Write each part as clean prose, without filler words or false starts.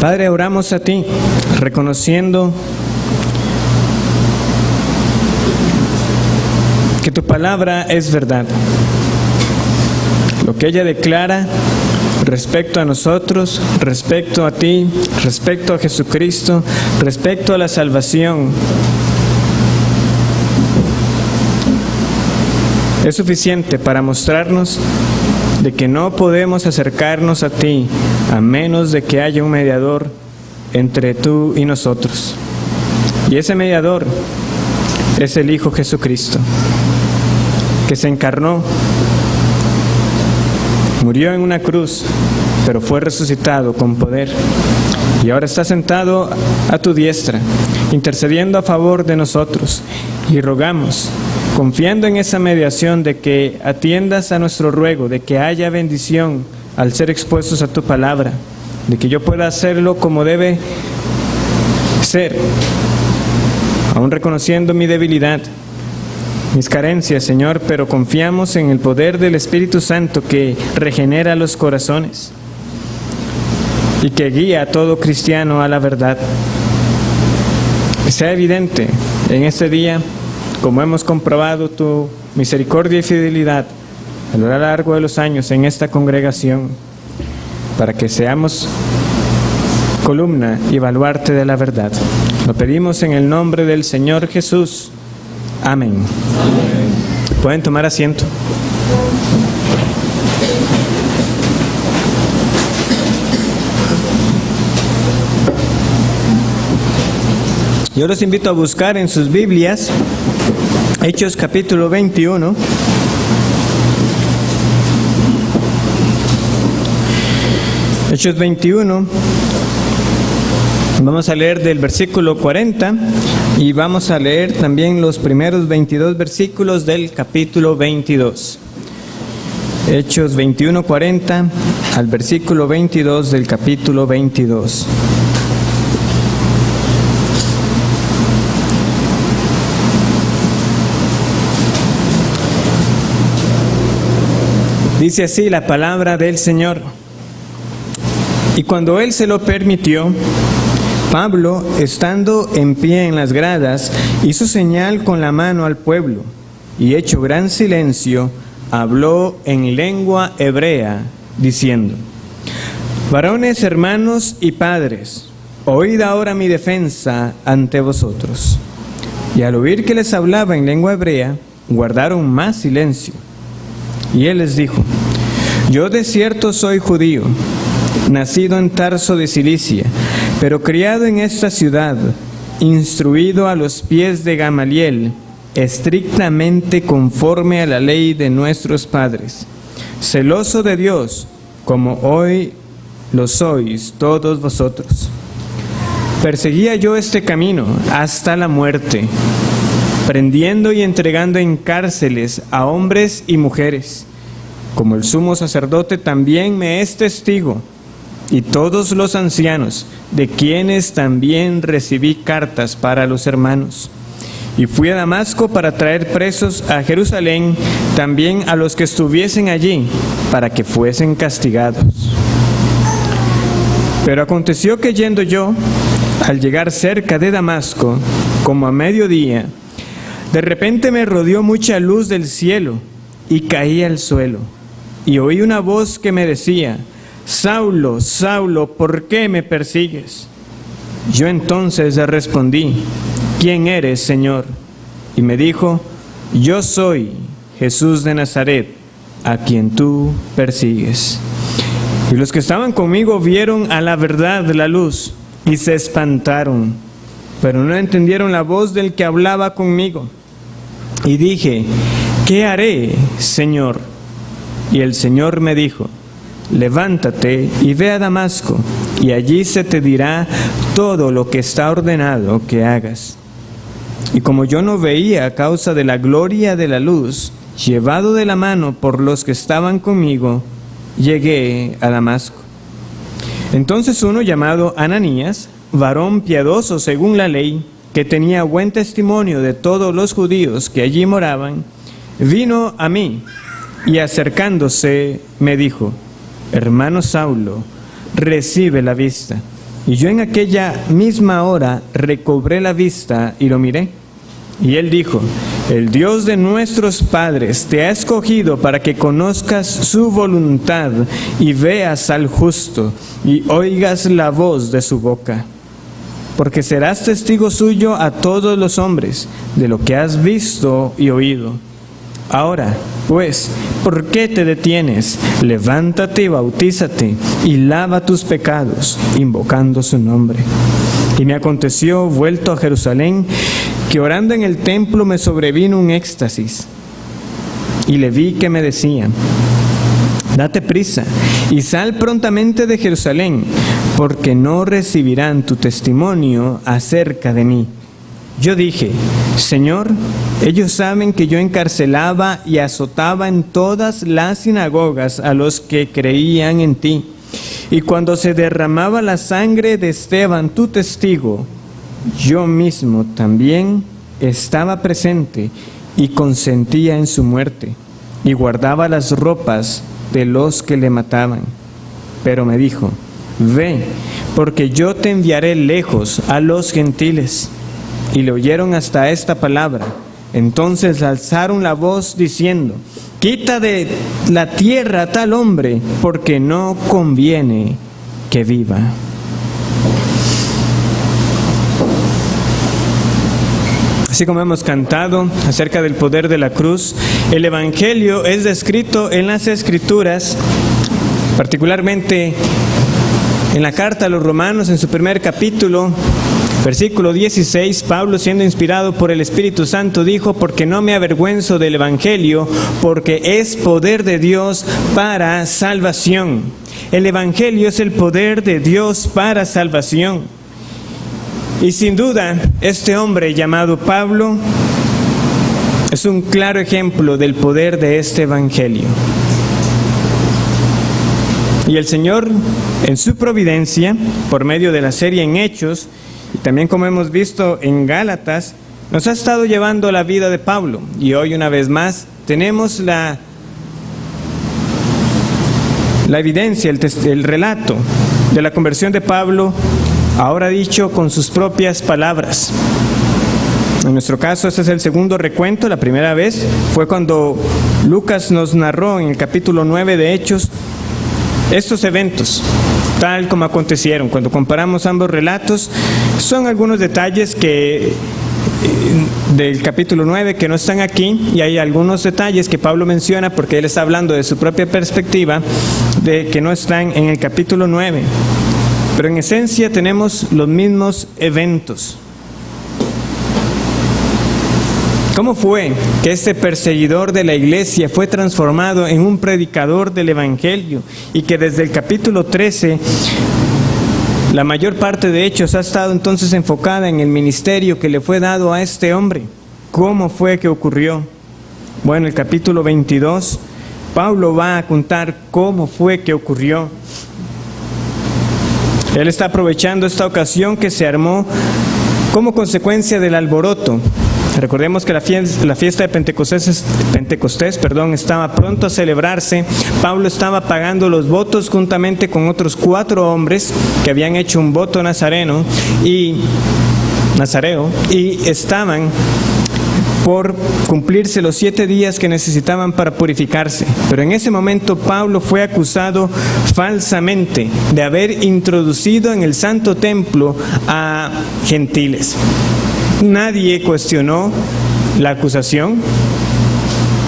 Padre, oramos a ti, reconociendo que tu palabra es verdad. Lo que ella declara respecto a nosotros, respecto a ti, respecto a Jesucristo, respecto a la salvación, es suficiente para mostrarnos de que no podemos acercarnos a ti a menos de que haya un mediador entre tú y nosotros. Y ese mediador es el Hijo Jesucristo, que se encarnó, murió en una cruz, pero fue resucitado con poder. Y ahora está sentado a tu diestra, intercediendo a favor de nosotros. Y rogamos, confiando en esa mediación, de que atiendas a nuestro ruego, de que haya bendición al ser expuestos a tu palabra, de que yo pueda hacerlo como debe ser, aún reconociendo mi debilidad, mis carencias, Señor, pero confiamos en el poder del Espíritu Santo que regenera los corazones y que guía a todo cristiano a la verdad. Que sea evidente en este día, como hemos comprobado tu misericordia y fidelidad a lo largo de los años en esta congregación, para que seamos columna y baluarte de la verdad. Lo pedimos en el nombre del Señor Jesús. Amén. Amén. Pueden tomar asiento. Yo los invito a buscar en sus Biblias Hechos capítulo 21. Hechos 21. Vamos a leer del versículo 40 y vamos a leer también los primeros 22 versículos del capítulo 22. Hechos 21, 40 al versículo 22 del capítulo 22. Dice así la palabra del Señor. Y cuando él se lo permitió, Pablo, estando en pie en las gradas, hizo señal con la mano al pueblo, y hecho gran silencio, habló en lengua hebrea, diciendo: Varones, hermanos y padres, oíd ahora mi defensa ante vosotros. Y al oír que les hablaba en lengua hebrea, guardaron más silencio. Y él les dijo: Yo de cierto soy judío, nacido en Tarso de Cilicia, pero criado en esta ciudad, instruido a los pies de Gamaliel, estrictamente conforme a la ley de nuestros padres, celoso de Dios, como hoy lo sois todos vosotros. Perseguía yo este camino hasta la muerte, prendiendo y entregando en cárceles a hombres y mujeres, como el sumo sacerdote también me es testigo, y todos los ancianos, de quienes también recibí cartas para los hermanos. Y fui a Damasco para traer presos a Jerusalén también a los que estuviesen allí, para que fuesen castigados. Pero aconteció que yendo yo, al llegar cerca de Damasco, como a mediodía, de repente me rodeó mucha luz del cielo, y caí al suelo, y oí una voz que me decía: Saulo, Saulo, ¿por qué me persigues? Yo entonces le respondí: ¿Quién eres, Señor? Y me dijo: Yo soy Jesús de Nazaret, a quien tú persigues. Y los que estaban conmigo vieron a la verdad la luz, y se espantaron, pero no entendieron la voz del que hablaba conmigo. Y dije: ¿qué haré, Señor? Y el Señor me dijo: levántate y ve a Damasco, y allí se te dirá todo lo que está ordenado que hagas. Y como yo no veía a causa de la gloria de la luz, llevado de la mano por los que estaban conmigo, llegué a Damasco. Entonces uno llamado Ananías, varón piadoso según la ley, que tenía buen testimonio de todos los judíos que allí moraban, vino a mí y acercándose me dijo: hermano Saulo, recibe la vista. Y yo en aquella misma hora recobré la vista y lo miré. Y él dijo: el Dios de nuestros padres te ha escogido para que conozcas su voluntad y veas al justo y oigas la voz de su boca. Porque serás testigo suyo a todos los hombres de lo que has visto y oído. Ahora, pues, ¿por qué te detienes? Levántate y bautízate y lava tus pecados, invocando su nombre. Y me aconteció, vuelto a Jerusalén, que orando en el templo me sobrevino un éxtasis. Y le vi que me decía: date prisa y sal prontamente de Jerusalén, porque no recibirán tu testimonio acerca de mí. Yo dije: Señor, ellos saben que yo encarcelaba y azotaba en todas las sinagogas a los que creían en ti. Y cuando se derramaba la sangre de Esteban, tu testigo, yo mismo también estaba presente y consentía en su muerte, y guardaba las ropas de los que le mataban. Pero me dijo: ve, porque yo te enviaré lejos a los gentiles. Y le oyeron hasta esta palabra. Entonces alzaron la voz diciendo: quita de la tierra a tal hombre, porque no conviene que viva. Así como hemos cantado acerca del poder de la cruz, el Evangelio es descrito en las Escrituras, particularmente en la carta a los Romanos, en su primer capítulo, versículo 16, Pablo, siendo inspirado por el Espíritu Santo, dijo: porque no me avergüenzo del Evangelio, porque es poder de Dios para salvación. El Evangelio es el poder de Dios para salvación. Y sin duda, este hombre llamado Pablo es un claro ejemplo del poder de este Evangelio. Y el Señor, en su providencia, por medio de la serie en Hechos, y también como hemos visto en Gálatas, nos ha estado llevando la vida de Pablo. Y hoy una vez más tenemos la evidencia, el relato de la conversión de Pablo, ahora dicho con sus propias palabras. En nuestro caso, este es el segundo recuento. La primera vez fue cuando Lucas nos narró en el capítulo 9 de Hechos estos eventos, tal como acontecieron. Cuando comparamos ambos relatos, son algunos detalles del capítulo 9 que no están aquí, y hay algunos detalles que Pablo menciona porque él está hablando de su propia perspectiva, de que no están en el capítulo 9. Pero en esencia tenemos los mismos eventos. ¿Cómo fue que este perseguidor de la iglesia fue transformado en un predicador del Evangelio? Y que desde el capítulo 13, la mayor parte de Hechos ha estado entonces enfocada en el ministerio que le fue dado a este hombre. ¿Cómo fue que ocurrió? Bueno, el capítulo 22, Pablo va a contar cómo fue que ocurrió. Él está aprovechando esta ocasión que se armó como consecuencia del alboroto. Recordemos que la fiesta de Pentecostés, estaba pronto a celebrarse. Pablo estaba pagando los votos juntamente con otros 4 hombres que habían hecho un voto nazareo y estaban por cumplirse los 7 días que necesitaban para purificarse. Pero en ese momento Pablo fue acusado falsamente de haber introducido en el santo templo a gentiles. Nadie cuestionó la acusación.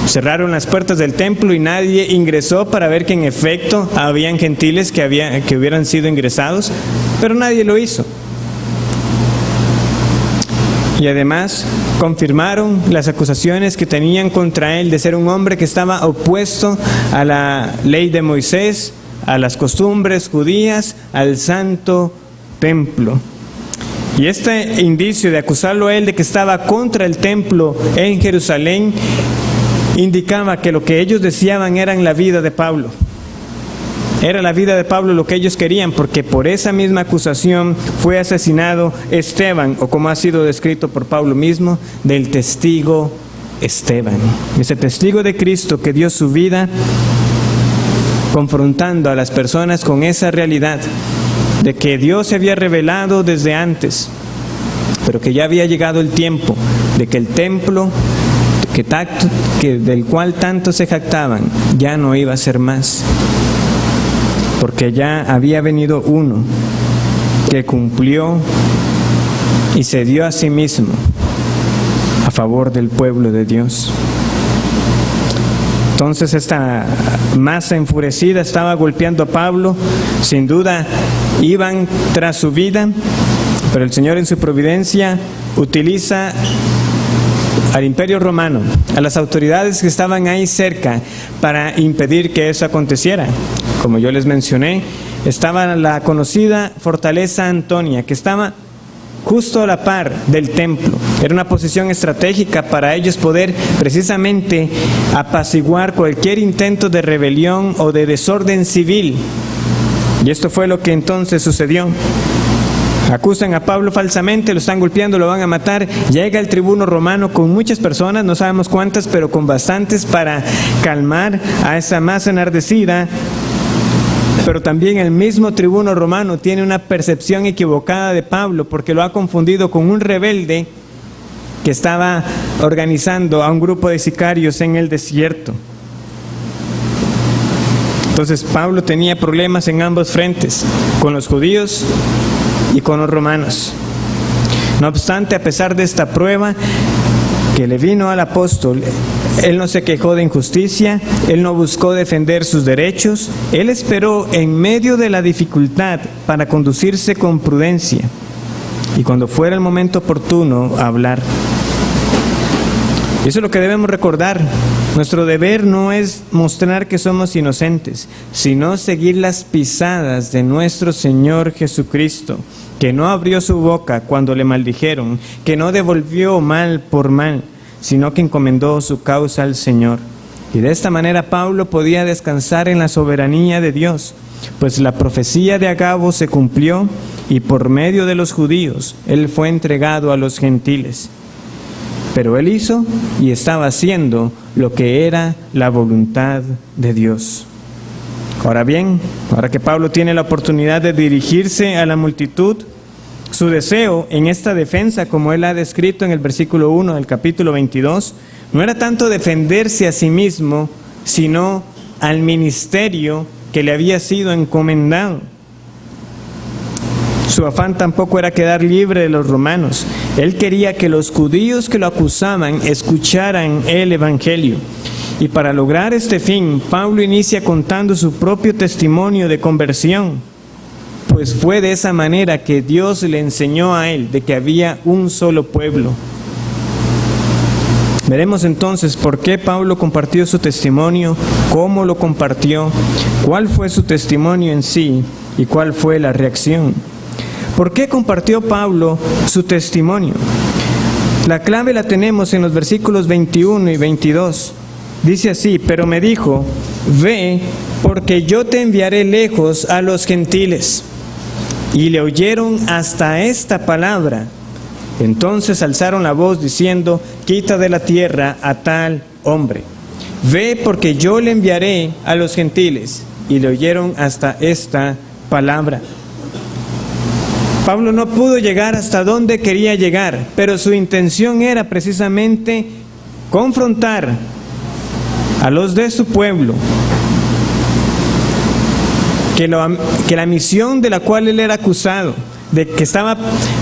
Cerraron las puertas del templo y nadie ingresó para ver que en efecto habían gentiles que hubieran sido ingresados, pero nadie lo hizo. Y además confirmaron las acusaciones que tenían contra él de ser un hombre que estaba opuesto a la ley de Moisés, a las costumbres judías, al santo templo. Y este indicio de acusarlo a él de que estaba contra el templo en Jerusalén indicaba que lo que ellos deseaban era la vida de Pablo. Era la vida de Pablo lo que ellos querían, porque por esa misma acusación fue asesinado Esteban, o como ha sido descrito por Pablo mismo, del testigo Esteban. Ese testigo de Cristo que dio su vida confrontando a las personas con esa realidad de que Dios se había revelado desde antes, pero que ya había llegado el tiempo de que el templo del cual tanto se jactaban ya no iba a ser más, porque ya había venido uno que cumplió y se dio a sí mismo a favor del pueblo de Dios. Entonces esta masa enfurecida estaba golpeando a Pablo. Sin duda iban tras su vida, pero el Señor en su providencia utiliza al Imperio Romano, a las autoridades que estaban ahí cerca, para impedir que eso aconteciera. Como yo les mencioné, estaba la conocida fortaleza Antonia, que estaba justo a la par del templo. Era una posición estratégica para ellos poder precisamente apaciguar cualquier intento de rebelión o de desorden civil. Y esto fue lo que entonces sucedió. Acusan a Pablo falsamente, lo están golpeando, lo van a matar. Llega el tribuno romano con muchas personas, no sabemos cuántas, pero con bastantes para calmar a esa masa enardecida. Pero también el mismo tribuno romano tiene una percepción equivocada de Pablo, porque lo ha confundido con un rebelde que estaba organizando a un grupo de sicarios en el desierto. Entonces Pablo tenía problemas en ambos frentes, con los judíos y con los romanos. No obstante, a pesar de esta prueba que le vino al apóstol, él no se quejó de injusticia, él no buscó defender sus derechos, él esperó en medio de la dificultad para conducirse con prudencia y cuando fuera el momento oportuno hablar. Eso es lo que debemos recordar. Nuestro deber no es mostrar que somos inocentes, sino seguir las pisadas de nuestro Señor Jesucristo, que no abrió su boca cuando le maldijeron, que no devolvió mal por mal, sino que encomendó su causa al Señor. Y de esta manera Pablo podía descansar en la soberanía de Dios, pues la profecía de Agabo se cumplió y por medio de los judíos él fue entregado a los gentiles. Pero él hizo y estaba haciendo lo que era la voluntad de Dios. Ahora bien, ahora que Pablo tiene la oportunidad de dirigirse a la multitud, su deseo en esta defensa, como él ha descrito en el versículo 1 del capítulo 22, no era tanto defenderse a sí mismo, sino al ministerio que le había sido encomendado. Su afán tampoco era quedar libre de los romanos. Él quería que los judíos que lo acusaban escucharan el evangelio. Y para lograr este fin, Pablo inicia contando su propio testimonio de conversión, pues fue de esa manera que Dios le enseñó a él de que había un solo pueblo. Veremos entonces por qué Pablo compartió su testimonio, cómo lo compartió, cuál fue su testimonio en sí y cuál fue la reacción. ¿Por qué compartió Pablo su testimonio? La clave la tenemos en los versículos 21 y 22. Dice así: pero me dijo, ve, porque yo te enviaré lejos a los gentiles. Y le oyeron hasta esta palabra. Entonces alzaron la voz diciendo, quita de la tierra a tal hombre. Ve, porque yo le enviaré a los gentiles. Y le oyeron hasta esta palabra. Pablo no pudo llegar hasta donde quería llegar, pero su intención era precisamente confrontar a los de su pueblo, que la misión de la cual él era acusado, de que estaba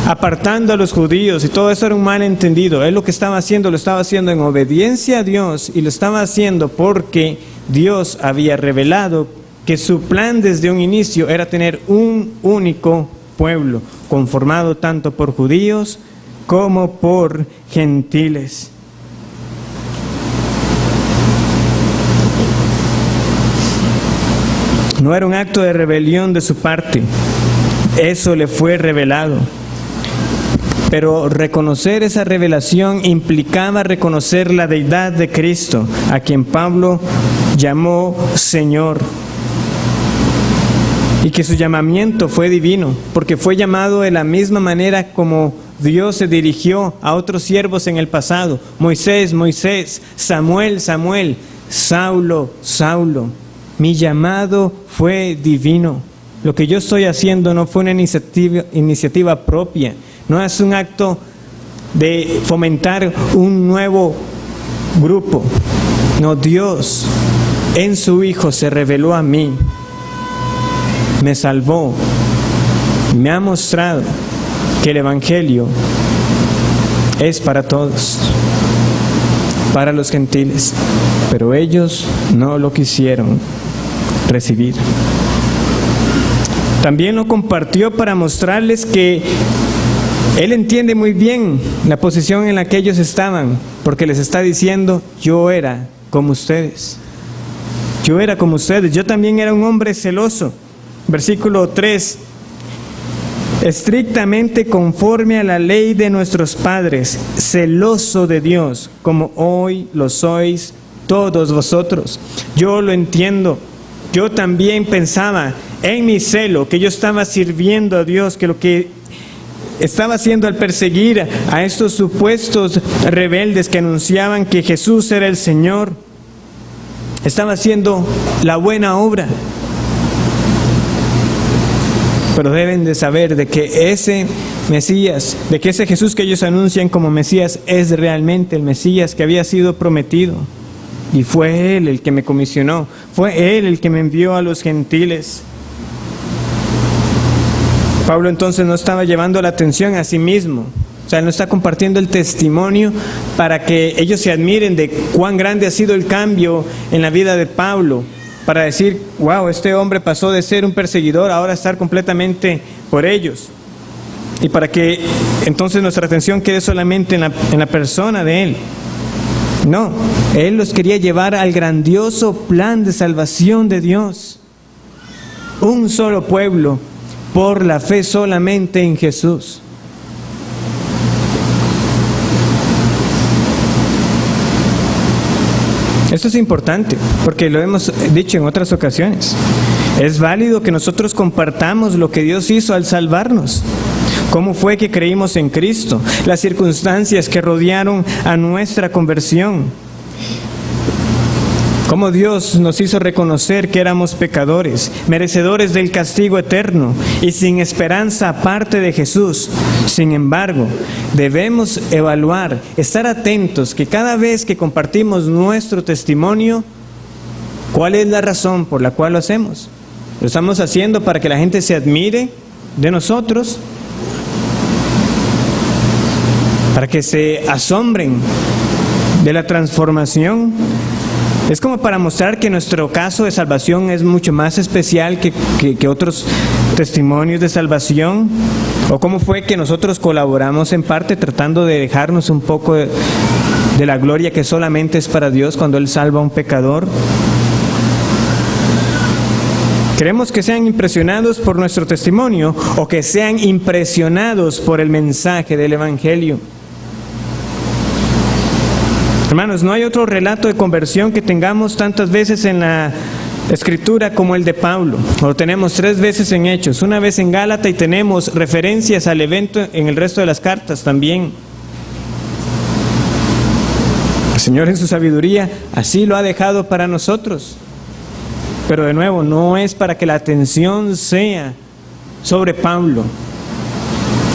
apartando a los judíos y todo eso era un malentendido. Él lo que estaba haciendo, lo estaba haciendo en obediencia a Dios y lo estaba haciendo porque Dios había revelado que su plan desde un inicio era tener un único pueblo, conformado tanto por judíos como por gentiles. No era un acto de rebelión de su parte, eso le fue revelado. Pero reconocer esa revelación implicaba reconocer la deidad de Cristo, a quien Pablo llamó Señor. Y que su llamamiento fue divino, porque fue llamado de la misma manera como Dios se dirigió a otros siervos en el pasado. Moisés, Moisés, Samuel, Samuel, Saulo, Saulo. Mi llamado fue divino. Lo que yo estoy haciendo no fue una iniciativa propia. No es un acto de fomentar un nuevo grupo. No, Dios en su Hijo se reveló a mí. Me salvó. Me ha mostrado que el Evangelio es para todos, para los gentiles, pero ellos no lo quisieron recibir. También lo compartió para mostrarles que Él entiende muy bien la posición en la que ellos estaban, porque les está diciendo: yo era como ustedes. Yo era como ustedes. Yo también era un hombre celoso. Versículo 3. Estrictamente conforme a la ley de nuestros padres, celoso de Dios, como hoy lo sois todos vosotros. Yo lo entiendo. Yo también pensaba en mi celo que yo estaba sirviendo a Dios, que lo que estaba haciendo al perseguir a estos supuestos rebeldes que anunciaban que Jesús era el Señor, estaba haciendo la buena obra. Pero deben de saber de que ese Mesías, de que ese Jesús que ellos anuncian como Mesías es realmente el Mesías que había sido prometido. Y fue Él el que me comisionó, fue Él el que me envió a los gentiles. Pablo entonces no estaba llevando la atención a sí mismo. O sea, no está compartiendo el testimonio para que ellos se admiren de cuán grande ha sido el cambio en la vida de Pablo. Para decir: wow, este hombre pasó de ser un perseguidor a ahora estar completamente por ellos. Y para que entonces nuestra atención quede solamente en la persona de Él. No, Él los quería llevar al grandioso plan de salvación de Dios. Un solo pueblo, por la fe solamente en Jesús. Esto es importante, porque lo hemos dicho en otras ocasiones. Es válido que nosotros compartamos lo que Dios hizo al salvarnos. ¿Cómo fue que creímos en Cristo? Las circunstancias que rodearon a nuestra conversión. Cómo Dios nos hizo reconocer que éramos pecadores, merecedores del castigo eterno y sin esperanza aparte de Jesús. Sin embargo, debemos evaluar, estar atentos que cada vez que compartimos nuestro testimonio, ¿cuál es la razón por la cual lo hacemos? ¿Lo estamos haciendo para que la gente se admire de nosotros? ¿Para que se asombren de la transformación? Es como para mostrar que nuestro caso de salvación es mucho más especial que otros testimonios de salvación. ¿O cómo fue que nosotros colaboramos en parte tratando de dejarnos un poco de la gloria que solamente es para Dios cuando Él salva a un pecador? ¿Queremos que sean impresionados por nuestro testimonio o que sean impresionados por el mensaje del Evangelio? Hermanos, no hay otro relato de conversión que tengamos tantas veces en la Escritura como el de Pablo. Lo tenemos 3 veces en Hechos, una vez en Gálatas, y tenemos referencias al evento en el resto de las cartas también. El Señor en su sabiduría así lo ha dejado para nosotros. Pero de nuevo, no es para que la atención sea sobre Pablo.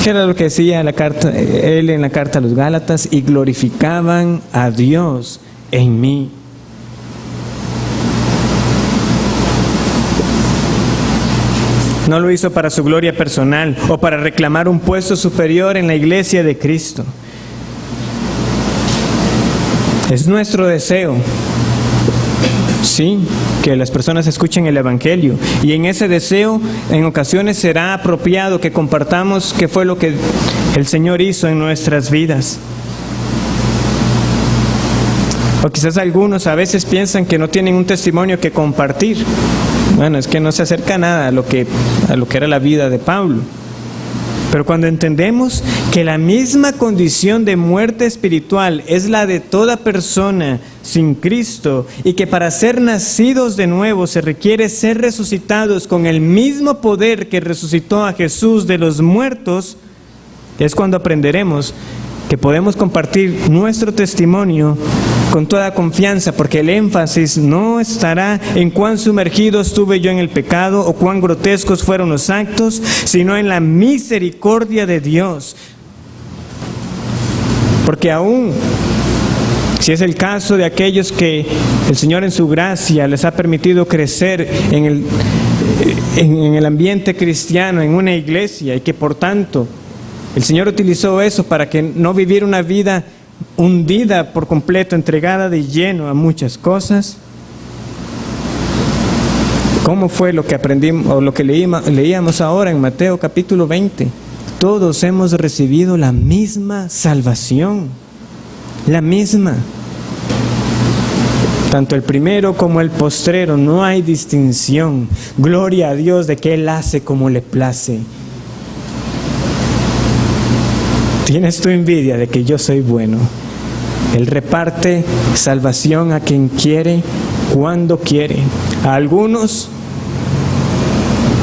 ¿Qué era lo que decía él en la carta a los Gálatas? Y glorificaban a Dios en mí. No lo hizo para su gloria personal o para reclamar un puesto superior en la iglesia de Cristo. Es nuestro deseo, sí, que las personas escuchen el Evangelio, y en ese deseo en ocasiones será apropiado que compartamos qué fue lo que el Señor hizo en nuestras vidas. O quizás algunos a veces piensan que no tienen un testimonio que compartir. Bueno, es que no se acerca nada a lo que era la vida de Pablo. Pero cuando entendemos que la misma condición de muerte espiritual es la de toda persona sin Cristo, y que para ser nacidos de nuevo se requiere ser resucitados con el mismo poder que resucitó a Jesús de los muertos, es cuando aprenderemos que podemos compartir nuestro testimonio con toda confianza, porque el énfasis no estará en cuán sumergido estuve yo en el pecado o cuán grotescos fueron los actos, sino en la misericordia de Dios. Porque aún si es el caso de aquellos que el Señor en su gracia les ha permitido crecer en el ambiente cristiano, en una iglesia, y que por tanto el Señor utilizó eso para que no vivir una vida hundida por completo, entregada de lleno a muchas cosas. ¿Cómo fue lo que aprendimos o lo que leíamos ahora en Mateo capítulo 20? Todos hemos recibido la misma salvación, la misma. Tanto el primero como el postrero, no hay distinción. Gloria a Dios de que Él hace como le place. ¿Tienes tu envidia de que yo soy bueno? Él reparte salvación a quien quiere, cuando quiere. A algunos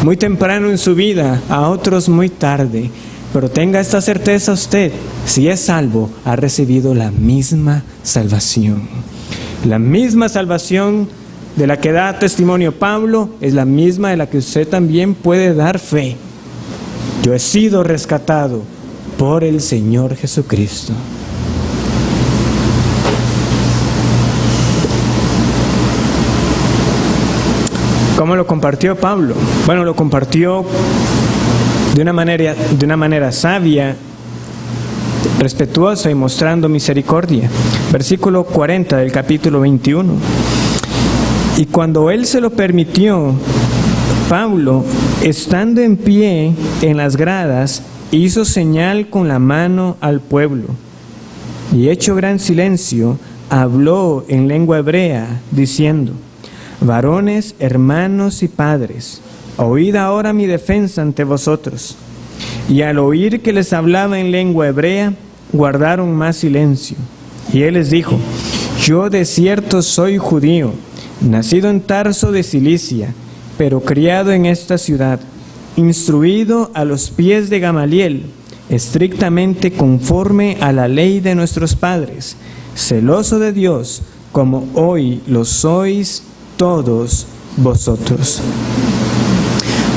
muy temprano en su vida, a otros muy tarde. Pero tenga esta certeza usted, si es salvo, ha recibido la misma salvación. La misma salvación de la que da testimonio Pablo es la misma de la que usted también puede dar fe. Yo he sido rescatado por el Señor Jesucristo. ¿Cómo lo compartió Pablo? Bueno, lo compartió de una manera sabia, respetuosa y mostrando misericordia. Versículo 40 del capítulo 21. Y cuando él se lo permitió, Pablo, estando en pie en las gradas, hizo señal con la mano al pueblo, y hecho gran silencio, habló en lengua hebrea, diciendo: varones, hermanos y padres, oíd ahora mi defensa ante vosotros. Y al oír que les hablaba en lengua hebrea, guardaron más silencio. Y él les dijo: yo de cierto soy judío, nacido en Tarso de Cilicia, pero criado en esta ciudad, instruido a los pies de Gamaliel, estrictamente conforme a la ley de nuestros padres, celoso de Dios, como hoy lo sois todos vosotros.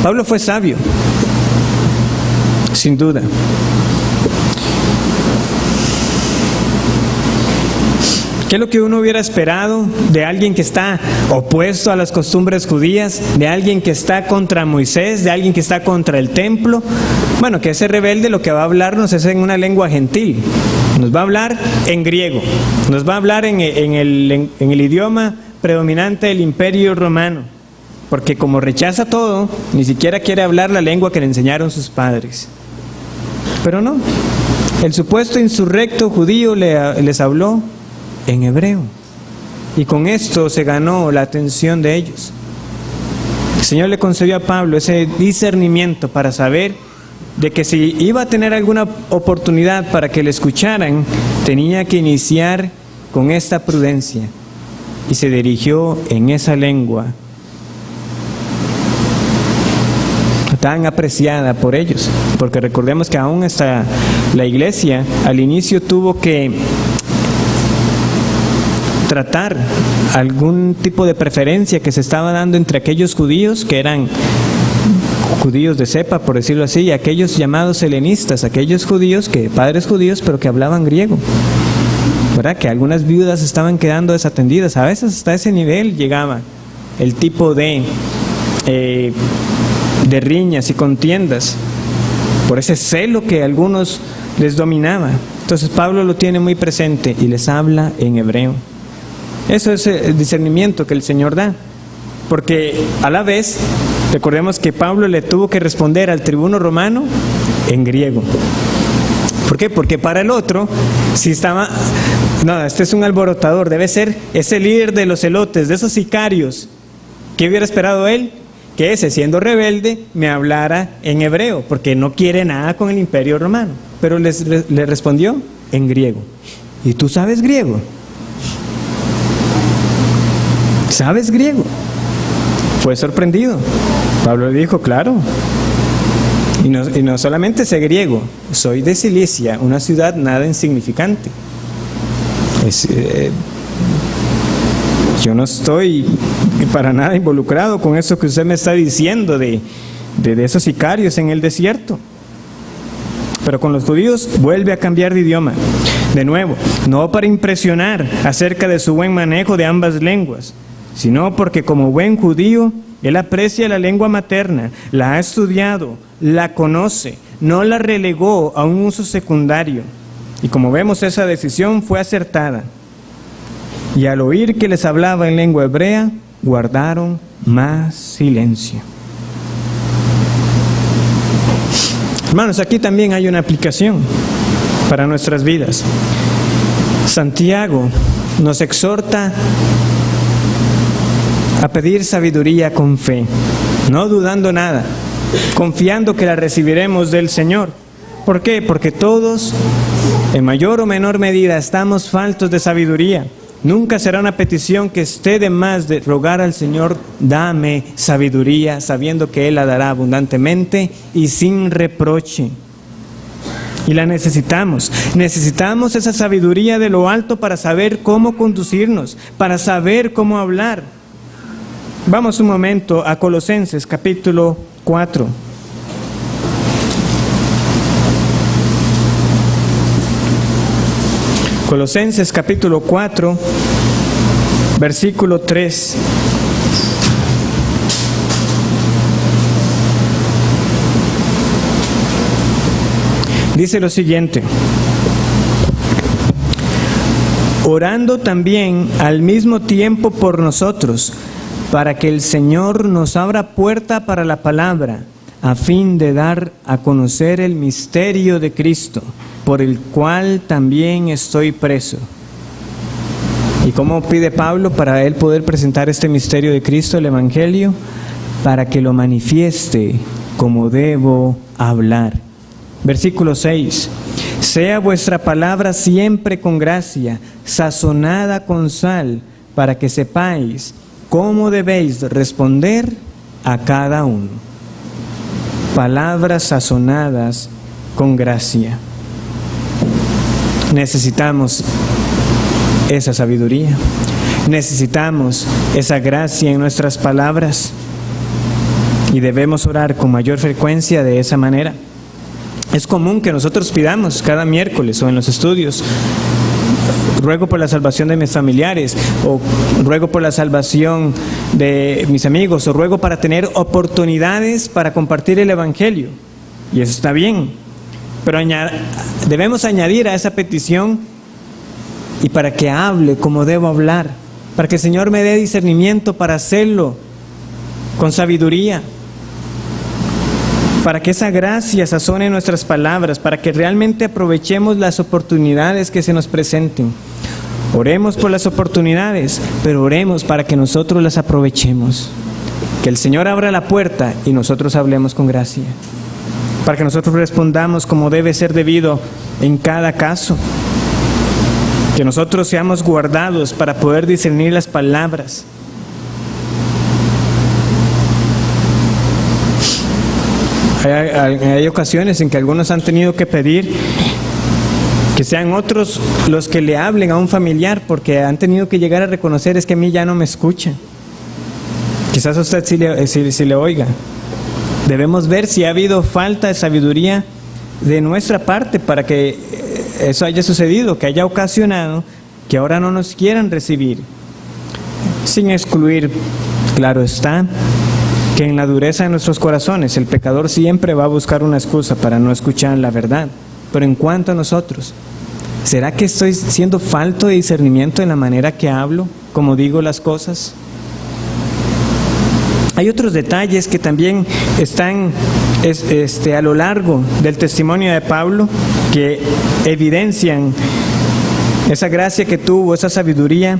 Pablo fue sabio, sin duda. ¿Qué es lo que uno hubiera esperado de alguien que está opuesto a las costumbres judías, de alguien que está contra Moisés, de alguien que está contra el templo? Bueno, que ese rebelde lo que va a hablarnos es en una lengua gentil. Nos va a hablar en griego, nos va a hablar en el idioma predominante del Imperio Romano, porque como rechaza todo, ni siquiera quiere hablar la lengua que le enseñaron sus padres. Pero no, el supuesto insurrecto judío les habló en hebreo, y con esto se ganó la atención de ellos. El Señor le concedió a Pablo ese discernimiento para saber de que si iba a tener alguna oportunidad para que le escucharan, tenía que iniciar con esta prudencia, y se dirigió en esa lengua tan apreciada por ellos, porque recordemos que aún hasta la iglesia al inicio tuvo que tratar algún tipo de preferencia que se estaba dando entre aquellos judíos que eran judíos de cepa, por decirlo así, y aquellos llamados helenistas, aquellos judíos padres judíos pero que hablaban griego, ¿verdad? Que algunas viudas estaban quedando desatendidas. A veces hasta ese nivel llegaba el tipo de riñas y contiendas por ese celo que a algunos les dominaba. Entonces Pablo lo tiene muy presente y les habla en hebreo. Eso es el discernimiento que el Señor da, porque a la vez recordemos que Pablo le tuvo que responder al tribuno romano en griego. ¿Por qué? Porque para el otro, si estaba, no, este es un alborotador, debe ser ese líder de los celotes, de esos sicarios. ¿Qué hubiera esperado él? Que ese, siendo rebelde, me hablara en hebreo, porque no quiere nada con el Imperio Romano. Pero le respondió en griego. ¿Y tú sabes griego? ¿Sabes griego? Fue sorprendido. Pablo le dijo: claro, Y no solamente sé griego, soy de Cilicia, una ciudad nada insignificante. Yo no estoy para nada involucrado con eso que usted me está diciendo de esos sicarios en el desierto. Pero con los judíos vuelve a cambiar de idioma. De nuevo, no para impresionar acerca de su buen manejo de ambas lenguas, sino porque como buen judío, él aprecia la lengua materna, la ha estudiado, la conoce, no la relegó a un uso secundario. Y como vemos, esa decisión fue acertada. Y al oír que les hablaba en lengua hebrea, guardaron más silencio. Hermanos, aquí también hay una aplicación para nuestras vidas. Santiago nos exhorta a pedir sabiduría con fe, no dudando nada, confiando que la recibiremos del Señor. ¿Por qué? Porque todos, en mayor o menor medida, estamos faltos de sabiduría. Nunca será una petición que esté de más de rogar al Señor, dame sabiduría, sabiendo que Él la dará abundantemente y sin reproche. Y la necesitamos. Necesitamos esa sabiduría de lo alto para saber cómo conducirnos, para saber cómo hablar. Vamos un momento a Colosenses capítulo 4. Colosenses capítulo 4, versículo 3. Dice lo siguiente: orando también al mismo tiempo por nosotros, para que el Señor nos abra puerta para la palabra, a fin de dar a conocer el misterio de Cristo, por el cual también estoy preso. ¿Y cómo pide Pablo para él poder presentar este misterio de Cristo, el Evangelio? Para que lo manifieste como debo hablar. Versículo 6. Sea vuestra palabra siempre con gracia, sazonada con sal, para que sepáis cómo debéis responder a cada uno. Palabras sazonadas con gracia. Necesitamos esa sabiduría, necesitamos esa gracia en nuestras palabras y debemos orar con mayor frecuencia de esa manera. Es común que nosotros pidamos cada miércoles o en los estudios: ruego por la salvación de mis familiares, o ruego por la salvación de mis amigos, o ruego para tener oportunidades para compartir el Evangelio. Y eso está bien. Pero debemos añadir a esa petición: y para que hable como debo hablar, para que el Señor me dé discernimiento para hacerlo con sabiduría, para que esa gracia sazone nuestras palabras, para que realmente aprovechemos las oportunidades que se nos presenten. Oremos por las oportunidades, pero oremos para que nosotros las aprovechemos. Que el Señor abra la puerta y nosotros hablemos con gracia, para que nosotros respondamos como debe ser debido en cada caso. Que nosotros seamos guardados para poder discernir las palabras. Hay ocasiones en que algunos han tenido que pedir que sean otros los que le hablen a un familiar, porque han tenido que llegar a reconocer: es que a mí ya no me escucha. Quizás a usted sí le oiga. Debemos ver si ha habido falta de sabiduría de nuestra parte para que eso haya sucedido, que haya ocasionado que ahora no nos quieran recibir. Sin excluir, claro está, que en la dureza de nuestros corazones el pecador siempre va a buscar una excusa para no escuchar la verdad. Pero en cuanto a nosotros, ¿será que estoy siendo falto de discernimiento en la manera que hablo, como digo las cosas? Hay otros detalles que también están a lo largo del testimonio de Pablo, que evidencian esa gracia que tuvo, esa sabiduría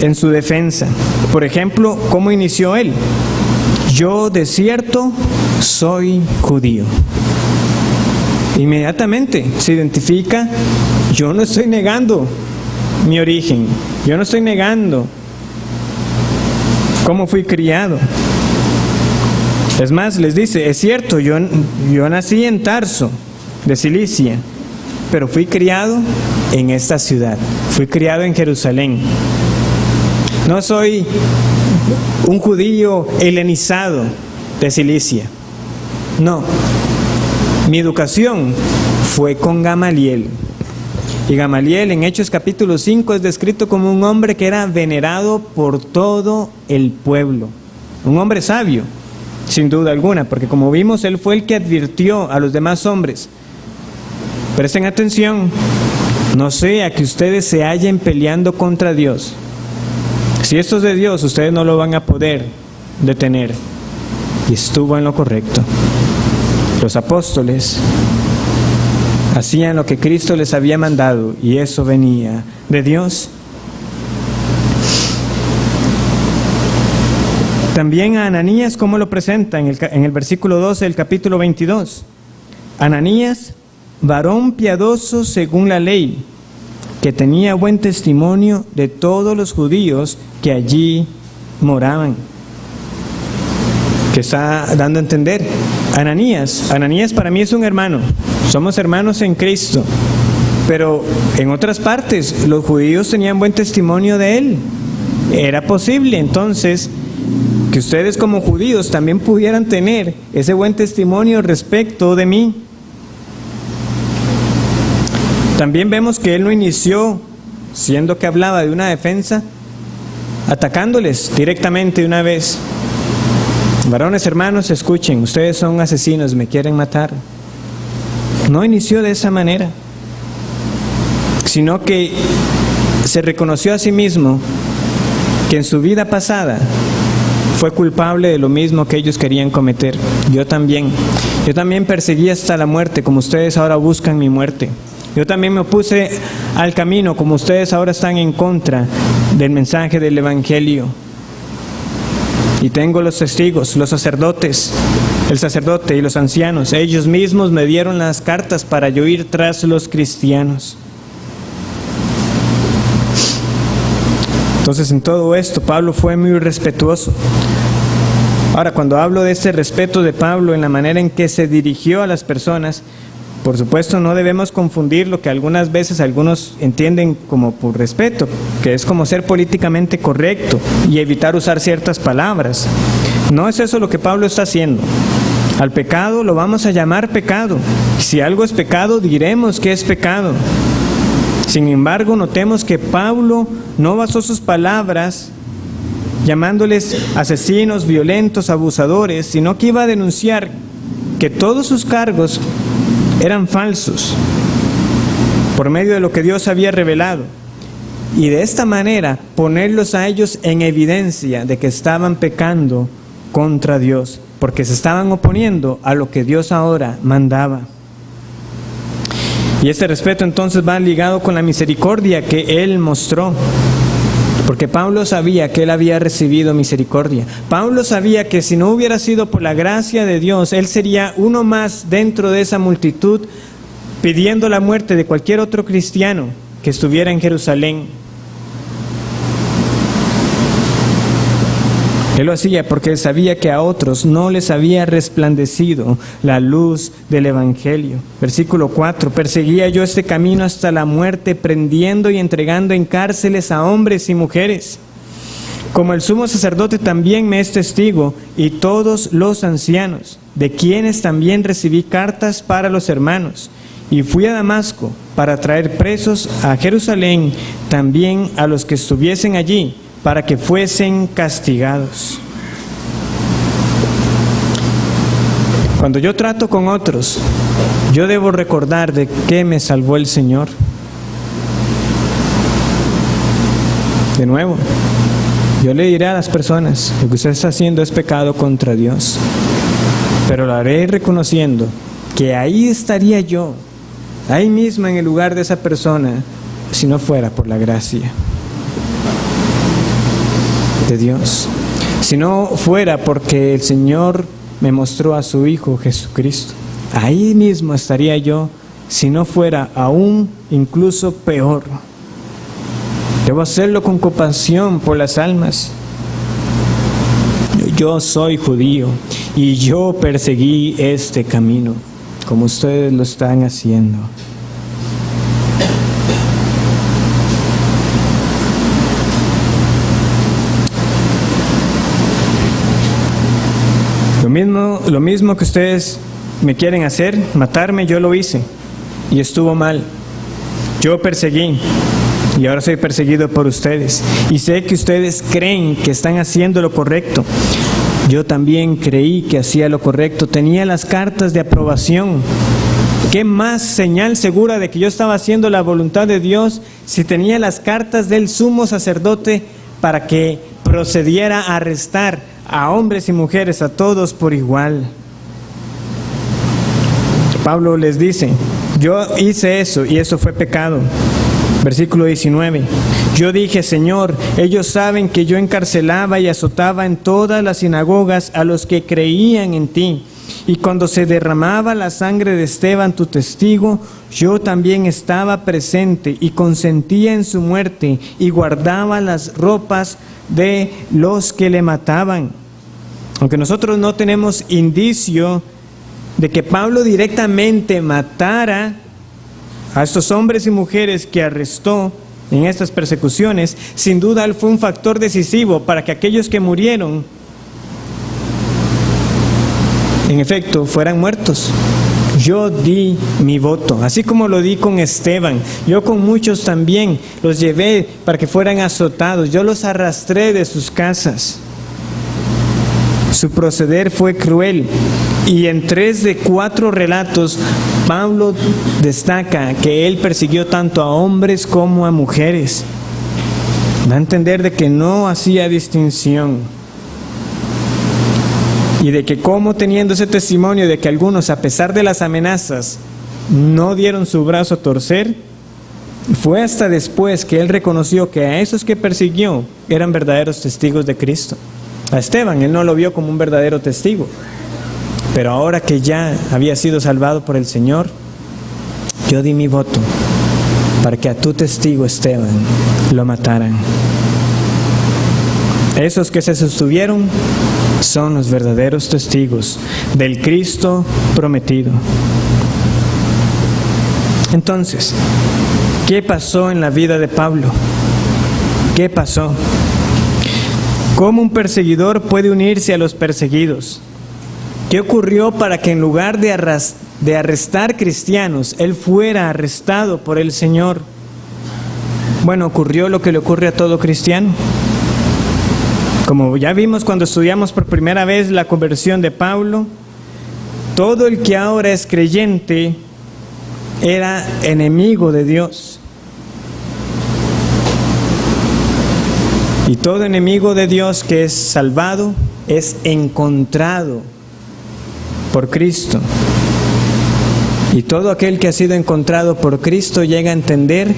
en su defensa. Por ejemplo, ¿cómo inició él? Yo de cierto soy judío. Inmediatamente se identifica: yo no estoy negando mi origen, yo no estoy negando cómo fui criado. Es más, les dice, es cierto, yo nací en Tarso, de Cilicia, pero fui criado en esta ciudad, fui criado en Jerusalén. No soy un judío helenizado de Cilicia, no. Mi educación fue con Gamaliel. Y Gamaliel en Hechos capítulo 5 es descrito como un hombre que era venerado por todo el pueblo. Un hombre sabio, sin duda alguna, porque como vimos, él fue el que advirtió a los demás hombres. Presten atención, no sea que ustedes se hallen peleando contra Dios. Si esto es de Dios, ustedes no lo van a poder detener. Y estuvo en lo correcto. Los apóstoles hacían lo que Cristo les había mandado y eso venía de Dios. También a Ananías, ¿cómo lo presenta? En el versículo 12 del capítulo 22. Ananías, varón piadoso según la ley, que tenía buen testimonio de todos los judíos que allí moraban. Que está dando a entender. Ananías para mí es un hermano. Somos hermanos en Cristo. Pero en otras partes los judíos tenían buen testimonio de él. Era posible entonces que ustedes como judíos también pudieran tener ese buen testimonio respecto de mí. También vemos que él no inició, siendo que hablaba de una defensa, atacándoles directamente de una vez. Varones hermanos, escuchen, ustedes son asesinos, me quieren matar. No inició de esa manera, sino que se reconoció a sí mismo que en su vida pasada fue culpable de lo mismo que ellos querían cometer. Yo también perseguí hasta la muerte, como ustedes ahora buscan mi muerte. Yo también me opuse al camino, como ustedes ahora están en contra del mensaje del Evangelio. Y tengo los testigos, los sacerdotes, el sacerdote y los ancianos. Ellos mismos me dieron las cartas para yo ir tras los cristianos. Entonces, en todo esto, Pablo fue muy respetuoso. Ahora, cuando hablo de este respeto de Pablo en la manera en que se dirigió a las personas, por supuesto no debemos confundir lo que algunas veces algunos entienden como por respeto, que es como ser políticamente correcto y evitar usar ciertas palabras. No es eso lo que Pablo está haciendo. Al pecado lo vamos a llamar pecado. Si algo es pecado, diremos que es pecado. Sin embargo, notemos que Pablo no basó sus palabras llamándoles asesinos, violentos, abusadores, sino que iba a denunciar que todos sus cargos eran falsos por medio de lo que Dios había revelado, y de esta manera ponerlos a ellos en evidencia de que estaban pecando contra Dios, porque se estaban oponiendo a lo que Dios ahora mandaba. Y este respeto entonces va ligado con la misericordia que Él mostró, porque Pablo sabía que él había recibido misericordia. Pablo sabía que si no hubiera sido por la gracia de Dios, él sería uno más dentro de esa multitud pidiendo la muerte de cualquier otro cristiano que estuviera en Jerusalén. Él lo hacía porque sabía que a otros no les había resplandecido la luz del Evangelio. Versículo 4, perseguía yo este camino hasta la muerte, prendiendo y entregando en cárceles a hombres y mujeres. Como el sumo sacerdote también me es testigo, y todos los ancianos, de quienes también recibí cartas para los hermanos. Y fui a Damasco para traer presos a Jerusalén, también a los que estuviesen allí, para que fuesen castigados. Cuando yo trato con otros, yo debo recordar de qué me salvó el Señor. De nuevo, yo le diré a las personas, lo que usted está haciendo es pecado contra Dios, pero lo haré reconociendo que ahí estaría yo, ahí mismo en el lugar de esa persona, si no fuera por la gracia de Dios, si no fuera porque el Señor me mostró a su Hijo Jesucristo. Ahí mismo estaría yo, si no fuera aún incluso peor. Debo hacerlo con compasión por las almas. Yo soy judío y yo perseguí este camino, como ustedes lo están haciendo. Lo mismo que ustedes me quieren hacer, matarme, yo lo hice y estuvo mal. Yo perseguí y ahora soy perseguido por ustedes. Y sé que ustedes creen que están haciendo lo correcto. Yo también creí que hacía lo correcto. Tenía las cartas de aprobación. ¿Qué más señal segura de que yo estaba haciendo la voluntad de Dios si tenía las cartas del sumo sacerdote para que procediera a arrestar a hombres y mujeres, a todos por igual? Pablo les dice, yo hice eso y eso fue pecado. Versículo 19, yo dije, Señor, ellos saben que yo encarcelaba y azotaba en todas las sinagogas a los que creían en ti. Y cuando se derramaba la sangre de Esteban, tu testigo, yo también estaba presente y consentía en su muerte y guardaba las ropas de los que le mataban. Aunque nosotros no tenemos indicio de que Pablo directamente matara a estos hombres y mujeres que arrestó en estas persecuciones, sin duda él fue un factor decisivo para que aquellos que murieron, en efecto, fueran muertos. Yo di mi voto, así como lo di con Esteban. Yo con muchos también los llevé para que fueran azotados. Yo los arrastré de sus casas. Su proceder fue cruel. Y en 3 de 4 relatos, Pablo destaca que él persiguió tanto a hombres como a mujeres. Da a entender de que no hacía distinción. Y de que como teniendo ese testimonio de que algunos, a pesar de las amenazas, no dieron su brazo a torcer, fue hasta después que él reconoció que a esos que persiguió eran verdaderos testigos de Cristo. A Esteban, él no lo vio como un verdadero testigo. Pero ahora que ya había sido salvado por el Señor, yo di mi voto para que a tu testigo Esteban lo mataran. Esos que se sostuvieron son los verdaderos testigos del Cristo prometido. Entonces, ¿qué pasó en la vida de Pablo? ¿Qué pasó? ¿Cómo un perseguidor puede unirse a los perseguidos? ¿Qué ocurrió para que en lugar de arrestar cristianos, él fuera arrestado por el Señor? Bueno, ocurrió lo que le ocurre a todo cristiano. Como ya vimos cuando estudiamos por primera vez la conversión de Pablo, todo el que ahora es creyente era enemigo de Dios. Y todo enemigo de Dios que es salvado es encontrado por Cristo. Y todo aquel que ha sido encontrado por Cristo llega a entender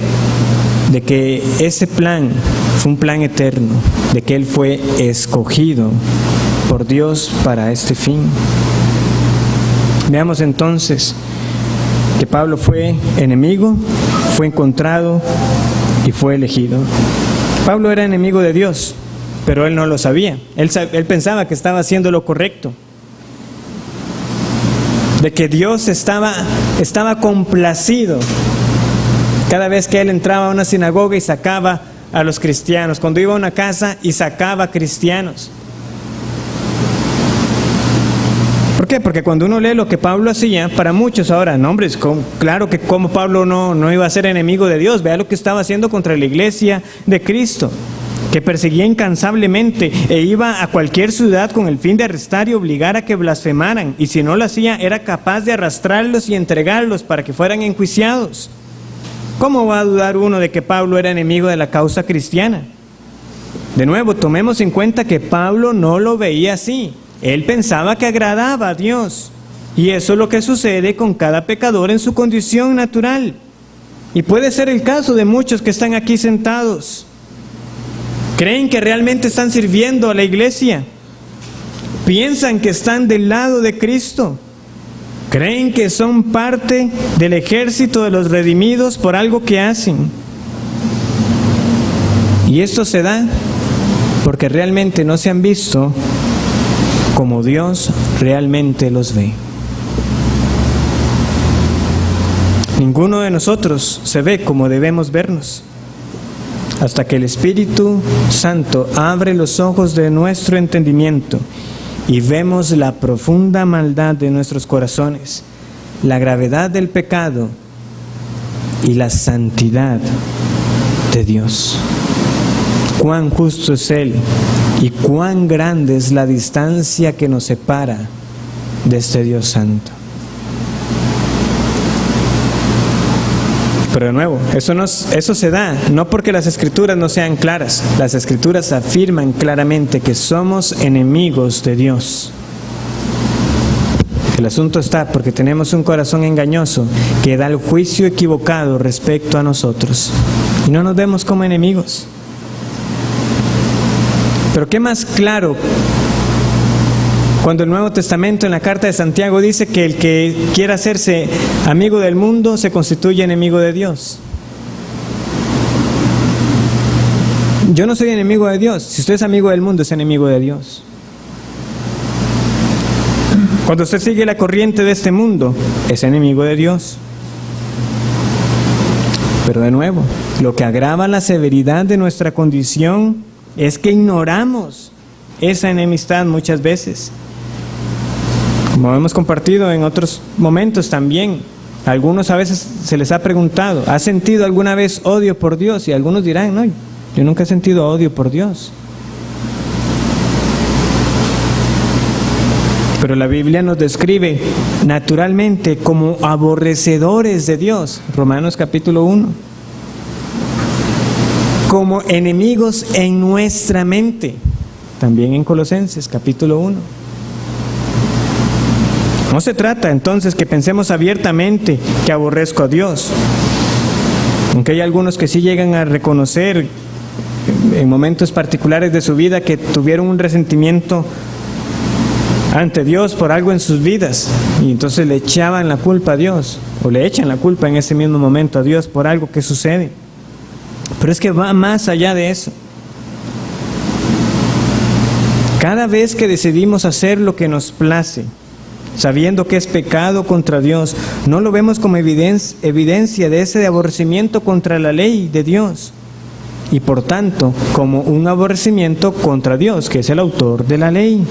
de que ese plan fue un plan eterno, de que Él fue escogido por Dios para este fin. Veamos entonces que Pablo fue enemigo, fue encontrado y fue elegido. Pablo era enemigo de Dios, pero él no lo sabía. Él pensaba que estaba haciendo lo correcto, de que Dios estaba complacido cada vez que él entraba a una sinagoga y sacaba a los cristianos, cuando iba a una casa y sacaba cristianos. ¿Por qué? Porque cuando uno lee lo que Pablo hacía, para muchos ahora, no hombre, claro que como Pablo no iba a ser enemigo de Dios. Vea lo que estaba haciendo contra la iglesia de Cristo, que perseguía incansablemente e iba a cualquier ciudad con el fin de arrestar y obligar a que blasfemaran, y si no lo hacía era capaz de arrastrarlos y entregarlos para que fueran enjuiciados. ¿Cómo va a dudar uno de que Pablo era enemigo de la causa cristiana? De nuevo, tomemos en cuenta que Pablo no lo veía así. Él pensaba que agradaba a Dios. Y eso es lo que sucede con cada pecador en su condición natural. Y puede ser el caso de muchos que están aquí sentados. ¿Creen que realmente están sirviendo a la iglesia? ¿Piensan que están del lado de Cristo? ¿Creen que son parte del ejército de los redimidos por algo que hacen? Y esto se da porque realmente no se han visto como Dios realmente los ve. Ninguno de nosotros se ve como debemos vernos, hasta que el Espíritu Santo abre los ojos de nuestro entendimiento y vemos la profunda maldad de nuestros corazones, la gravedad del pecado y la santidad de Dios. Cuán justo es Él y cuán grande es la distancia que nos separa de este Dios santo. Pero de nuevo, eso se da no porque las Escrituras no sean claras. Las Escrituras afirman claramente que somos enemigos de Dios. El asunto está porque tenemos un corazón engañoso que da el juicio equivocado respecto a nosotros y no nos vemos como enemigos. Pero qué más claro cuando el Nuevo Testamento en la carta de Santiago dice que el que quiera hacerse amigo del mundo se constituye enemigo de Dios. Yo no soy enemigo de Dios. Si usted es amigo del mundo, es enemigo de Dios. Cuando usted sigue la corriente de este mundo, es enemigo de Dios. Pero de nuevo, lo que agrava la severidad de nuestra condición es que ignoramos esa enemistad muchas veces. Como hemos compartido en otros momentos también, a algunos a veces se les ha preguntado, ¿has sentido alguna vez odio por Dios? Y algunos dirán, no, yo nunca he sentido odio por Dios. Pero la Biblia nos describe naturalmente como aborrecedores de Dios, Romanos capítulo 1, como enemigos en nuestra mente, también en Colosenses capítulo 1. No se trata entonces que pensemos abiertamente que aborrezco a Dios, aunque hay algunos que sí llegan a reconocer en momentos particulares de su vida que tuvieron un resentimiento ante Dios por algo en sus vidas y entonces le echaban la culpa a Dios o le echan la culpa en ese mismo momento a Dios por algo que sucede. Pero es que va más allá de eso. Cada vez que decidimos hacer lo que nos place, sabiendo que es pecado contra Dios, no lo vemos como evidencia de ese aborrecimiento contra la ley de Dios y por tanto como un aborrecimiento contra Dios, que es el autor de la ley.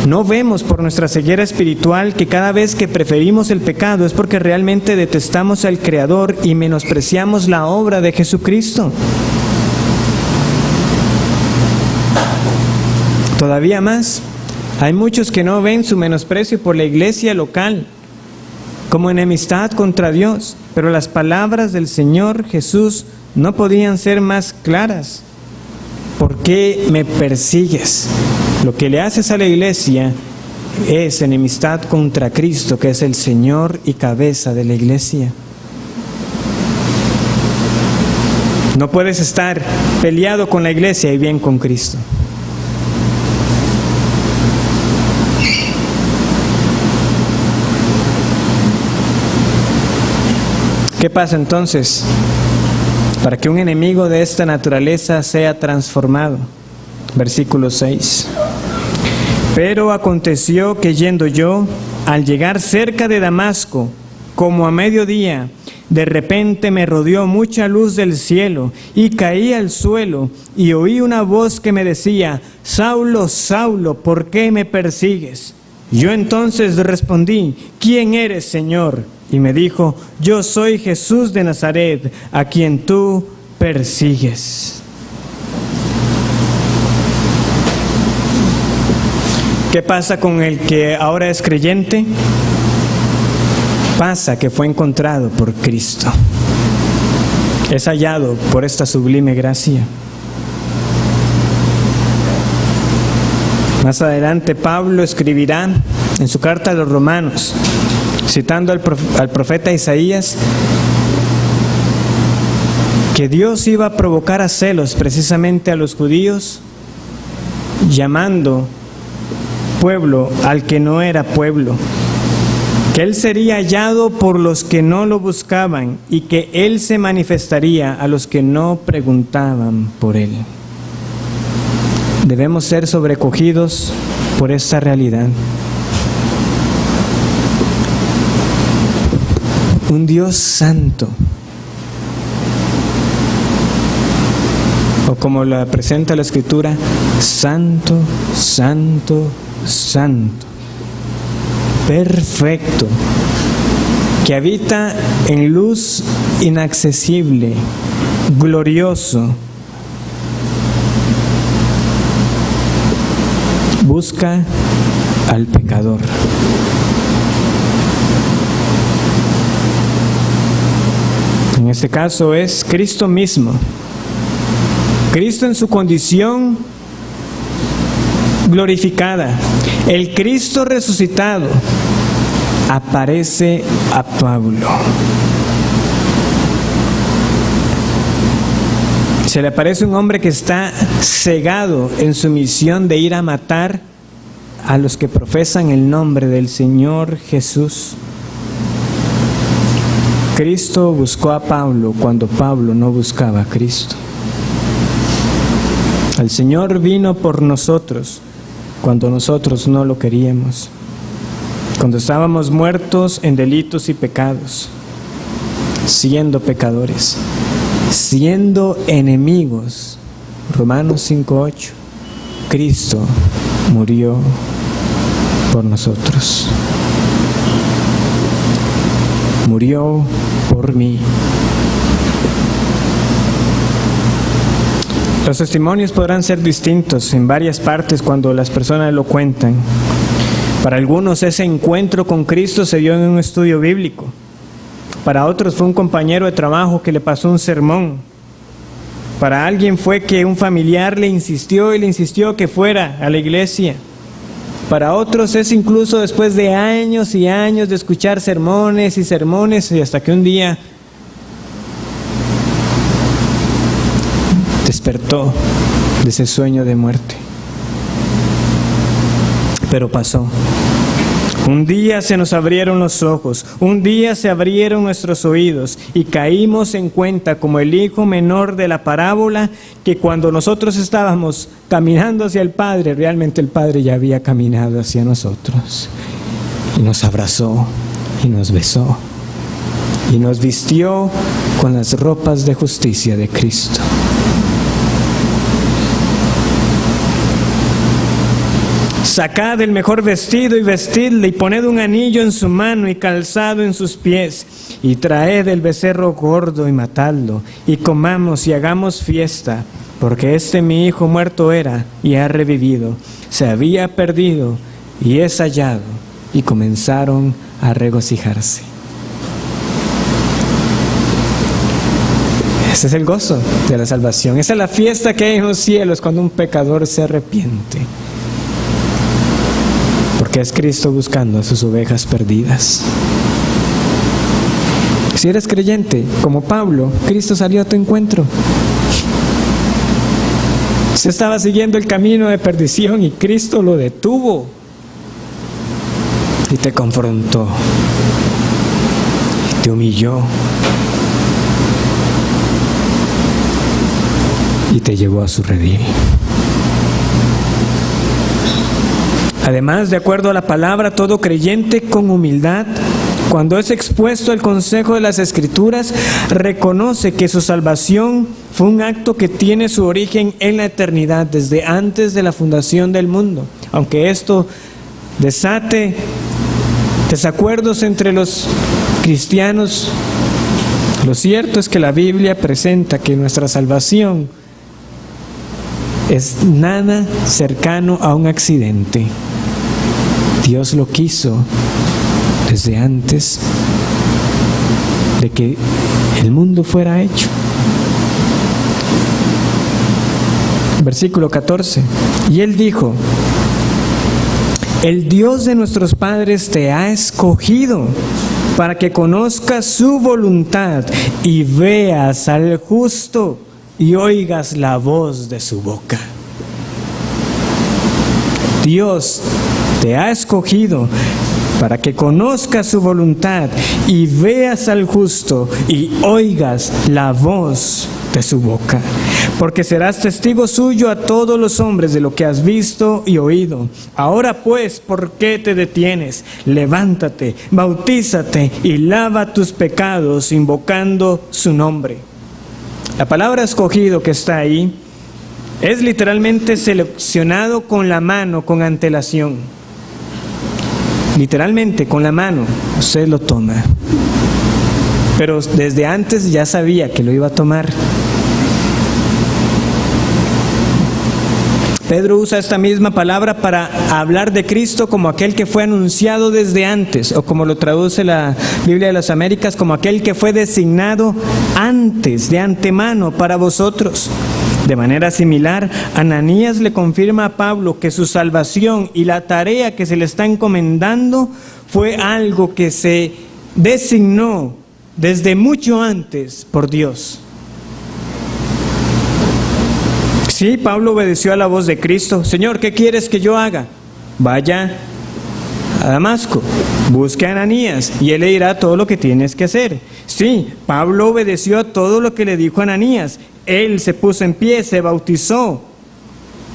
No vemos por nuestra ceguera espiritual que cada vez que preferimos el pecado es porque realmente detestamos al Creador y menospreciamos la obra de Jesucristo. Todavía más, hay muchos que no ven su menosprecio por la iglesia local como enemistad contra Dios, pero las palabras del Señor Jesús no podían ser más claras. ¿Por qué me persigues? Lo que le haces a la iglesia es enemistad contra Cristo, que es el Señor y cabeza de la iglesia. No puedes estar peleado con la iglesia y bien con Cristo. ¿Qué pasa entonces para que un enemigo de esta naturaleza sea transformado? Versículo 6. Pero aconteció que yendo yo, al llegar cerca de Damasco, como a mediodía, de repente me rodeó mucha luz del cielo, y caí al suelo, y oí una voz que me decía, Saulo, Saulo, ¿por qué me persigues? Yo entonces respondí, ¿quién eres, Señor? Y me dijo, yo soy Jesús de Nazaret, a quien tú persigues. ¿Qué pasa con el que ahora es creyente? Pasa que fue encontrado por Cristo. Es hallado por esta sublime gracia. Más adelante Pablo escribirá en su carta a los Romanos, citando al profeta Isaías, que Dios iba a provocar a celos precisamente a los judíos, llamando pueblo al que no era pueblo, que Él sería hallado por los que no lo buscaban y que Él se manifestaría a los que no preguntaban por Él. Debemos ser sobrecogidos por esta realidad. Un Dios santo, o como la presenta la Escritura, santo, santo, santo, perfecto, que habita en luz inaccesible, glorioso, busca al pecador. En este caso es Cristo mismo. Cristo en su condición glorificada. El Cristo resucitado aparece a Pablo. Se le aparece un hombre que está cegado en su misión de ir a matar a los que profesan el nombre del Señor Jesús. Cristo buscó a Pablo cuando Pablo no buscaba a Cristo. El Señor vino por nosotros cuando nosotros no lo queríamos, cuando estábamos muertos en delitos y pecados, siendo pecadores, siendo enemigos. Romanos 5:8. Cristo murió por nosotros. Murió por mí. Los testimonios podrán ser distintos en varias partes cuando las personas lo cuentan. Para algunos ese encuentro con Cristo se dio en un estudio bíblico. Para otros fue un compañero de trabajo que le pasó un sermón. Para alguien fue que un familiar le insistió que fuera a la iglesia. Para otros es incluso después de años y años de escuchar sermones y sermones, y hasta que un día despertó de ese sueño de muerte. Pero pasó. Un día se nos abrieron los ojos, un día se abrieron nuestros oídos y caímos en cuenta, como el hijo menor de la parábola, que cuando nosotros estábamos caminando hacia el Padre, realmente el Padre ya había caminado hacia nosotros y nos abrazó y nos besó y nos vistió con las ropas de justicia de Cristo. Sacad el mejor vestido y vestidle, y poned un anillo en su mano y calzado en sus pies, y traed el becerro gordo y matadlo, y comamos y hagamos fiesta, porque mi hijo muerto era y ha revivido, se había perdido y es hallado. Y comenzaron a regocijarse. Ese es el gozo de la salvación. Esa es la fiesta que hay en los cielos cuando un pecador se arrepiente. Porque es Cristo buscando a sus ovejas perdidas. Si eres creyente, como Pablo, Cristo salió a tu encuentro. Se estaba siguiendo el camino de perdición y Cristo lo detuvo y te confrontó, te humilló y te llevó a su redil. Además, de acuerdo a la palabra, todo creyente con humildad, cuando es expuesto al consejo de las Escrituras, reconoce que su salvación fue un acto que tiene su origen en la eternidad, desde antes de la fundación del mundo. Aunque esto desate desacuerdos entre los cristianos, lo cierto es que la Biblia presenta que nuestra salvación es nada cercano a un accidente. Dios lo quiso desde antes de que el mundo fuera hecho. Versículo 14. Y Él dijo: el Dios de nuestros padres te ha escogido para que conozcas su voluntad y veas al justo y oigas la voz de su boca. Dios te ha escogido para que conozcas su voluntad y veas al justo y oigas la voz de su boca. porque serás testigo suyo a todos los hombres de lo que has visto y oído. Ahora pues, ¿por qué te detienes? Levántate, bautízate y lava tus pecados invocando su nombre. La palabra escogido que está ahí es literalmente seleccionado con la mano, con antelación. Literalmente con la mano, usted lo toma. Pero desde antes ya sabía que lo iba a tomar. Pedro usa esta misma palabra para hablar de Cristo como aquel que fue anunciado desde antes, o como lo traduce la Biblia de las Américas, como aquel que fue designado antes, de antemano para vosotros. De manera similar, Ananías le confirma a Pablo que su salvación y la tarea que se le está encomendando fue algo que se designó desde mucho antes por Dios. Sí, Pablo obedeció a la voz de Cristo. Señor, ¿qué quieres que yo haga? Vaya a Damasco, busque a Ananías y él le dirá todo lo que tienes que hacer. Sí, Pablo obedeció a todo lo que le dijo Ananías. Él se puso en pie, se bautizó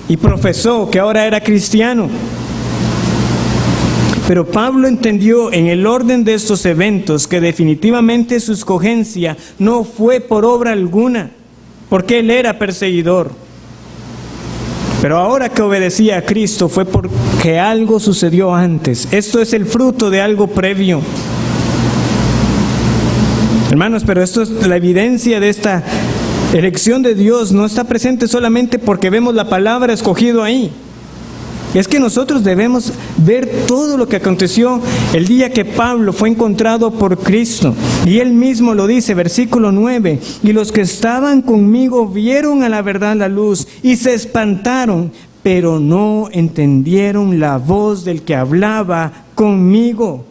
y profesó que ahora era cristiano. Pero Pablo entendió en el orden de estos eventos que definitivamente su escogencia no fue por obra alguna, porque él era perseguidor. Pero ahora que obedecía a Cristo fue porque algo sucedió antes. Esto es el fruto de algo previo. Hermanos, pero esto es la evidencia de esta elección de Dios. No está presente solamente porque vemos la palabra escogido ahí. Es que nosotros debemos ver todo lo que aconteció el día que Pablo fue encontrado por Cristo. Y él mismo lo dice, versículo 9, y los que estaban conmigo vieron a la verdad la luz y se espantaron, pero no entendieron la voz del que hablaba conmigo.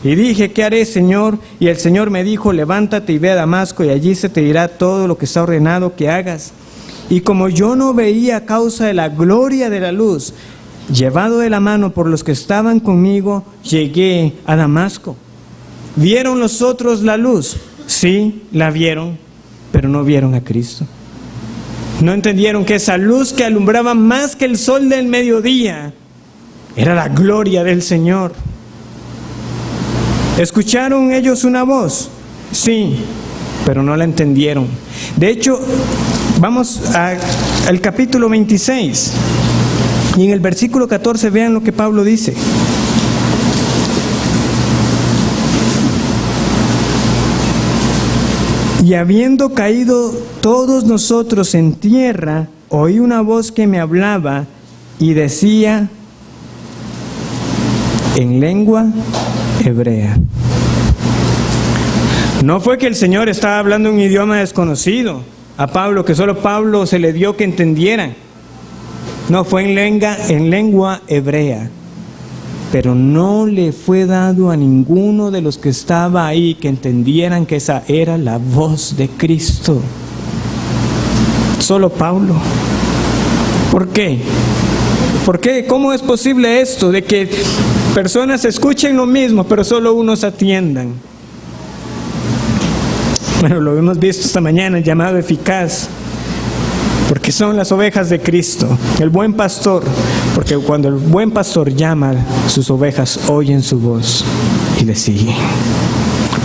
Y dije, ¿qué haré, Señor? Y el Señor me dijo, levántate y ve a Damasco y allí se te dirá todo lo que está ordenado que hagas. Y como yo no veía a causa de la gloria de la luz, llevado de la mano por los que estaban conmigo, llegué a Damasco. ¿Vieron los otros la luz? Sí, la vieron, pero no vieron a Cristo. No entendieron que esa luz que alumbraba más que el sol del mediodía era la gloria del Señor. ¿Escucharon ellos una voz? Sí, pero no la entendieron. De hecho, vamos al capítulo 26 y en el versículo 14 vean lo que Pablo dice. Y habiendo caído todos nosotros en tierra, oí una voz que me hablaba y decía en lengua hebrea. No fue que el Señor estaba hablando un idioma desconocido a Pablo, que solo Pablo se le dio que entendiera. No, fue en lengua hebrea. Pero no le fue dado a ninguno de los que estaba ahí que entendieran que esa era la voz de Cristo. Solo Pablo. ¿Por qué? ¿Por qué? ¿Cómo es posible esto de que personas escuchen lo mismo, pero solo unos atiendan? Bueno, lo hemos visto esta mañana, el llamado eficaz, porque son las ovejas de Cristo. El buen pastor, porque cuando el buen pastor llama, sus ovejas oyen su voz y le siguen.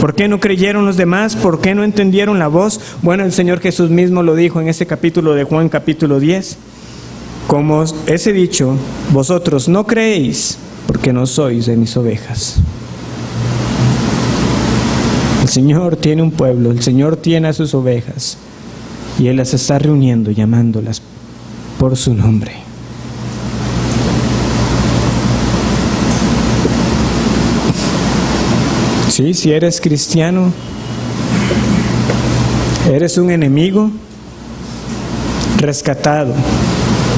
¿Por qué no creyeron los demás? ¿Por qué no entendieron la voz? Bueno, el Señor Jesús mismo lo dijo en ese capítulo de Juan, capítulo 10. Como ese dicho, vosotros no creéis porque no sois de mis ovejas. El Señor tiene un pueblo, el Señor tiene a sus ovejas y Él las está reuniendo, llamándolas por su nombre. Sí, si eres cristiano, eres un enemigo rescatado,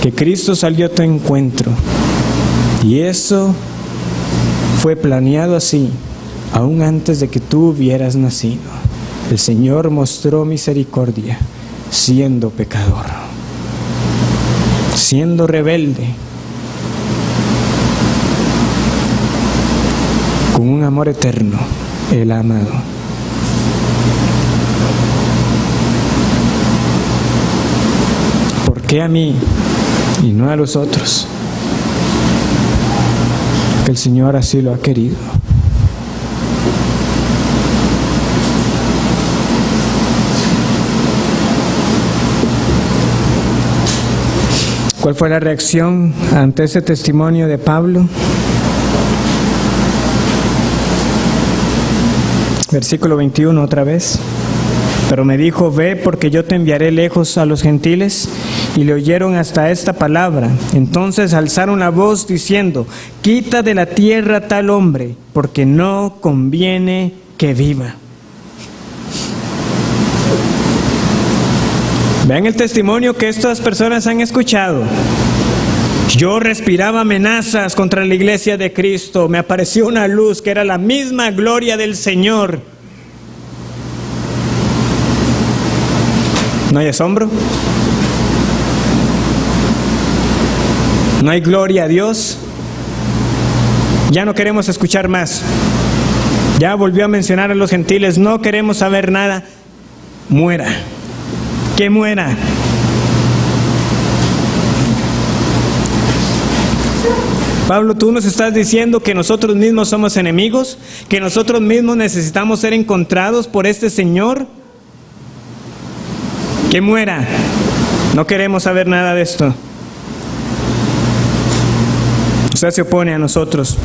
que Cristo salió a tu encuentro y eso fue planeado así. Aún antes de que tú hubieras nacido, el Señor mostró misericordia, siendo pecador, siendo rebelde, con un amor eterno, Él ha amado. qué a mí y no a los otros? Que el Señor así lo ha querido. ¿Cuál fue la reacción ante ese testimonio de Pablo? Versículo 21 otra vez. Pero me dijo: ve, porque yo te enviaré lejos a los gentiles. Y le oyeron hasta esta palabra. Entonces alzaron la voz diciendo: quita de la tierra tal hombre, porque no conviene que viva. Vean el testimonio que estas personas han escuchado. Yo respiraba amenazas contra la iglesia de Cristo. Me apareció una luz que era la misma gloria del Señor. ¿No hay asombro? ¿No hay gloria a Dios? Ya no queremos escuchar más. Ya volvió a mencionar a los gentiles. No queremos saber nada. Muera. Que muera. Pablo, tú nos estás diciendo que nosotros mismos somos enemigos, que nosotros mismos necesitamos ser encontrados por este Señor. Que muera. No queremos saber nada de esto. Usted se opone a nosotros,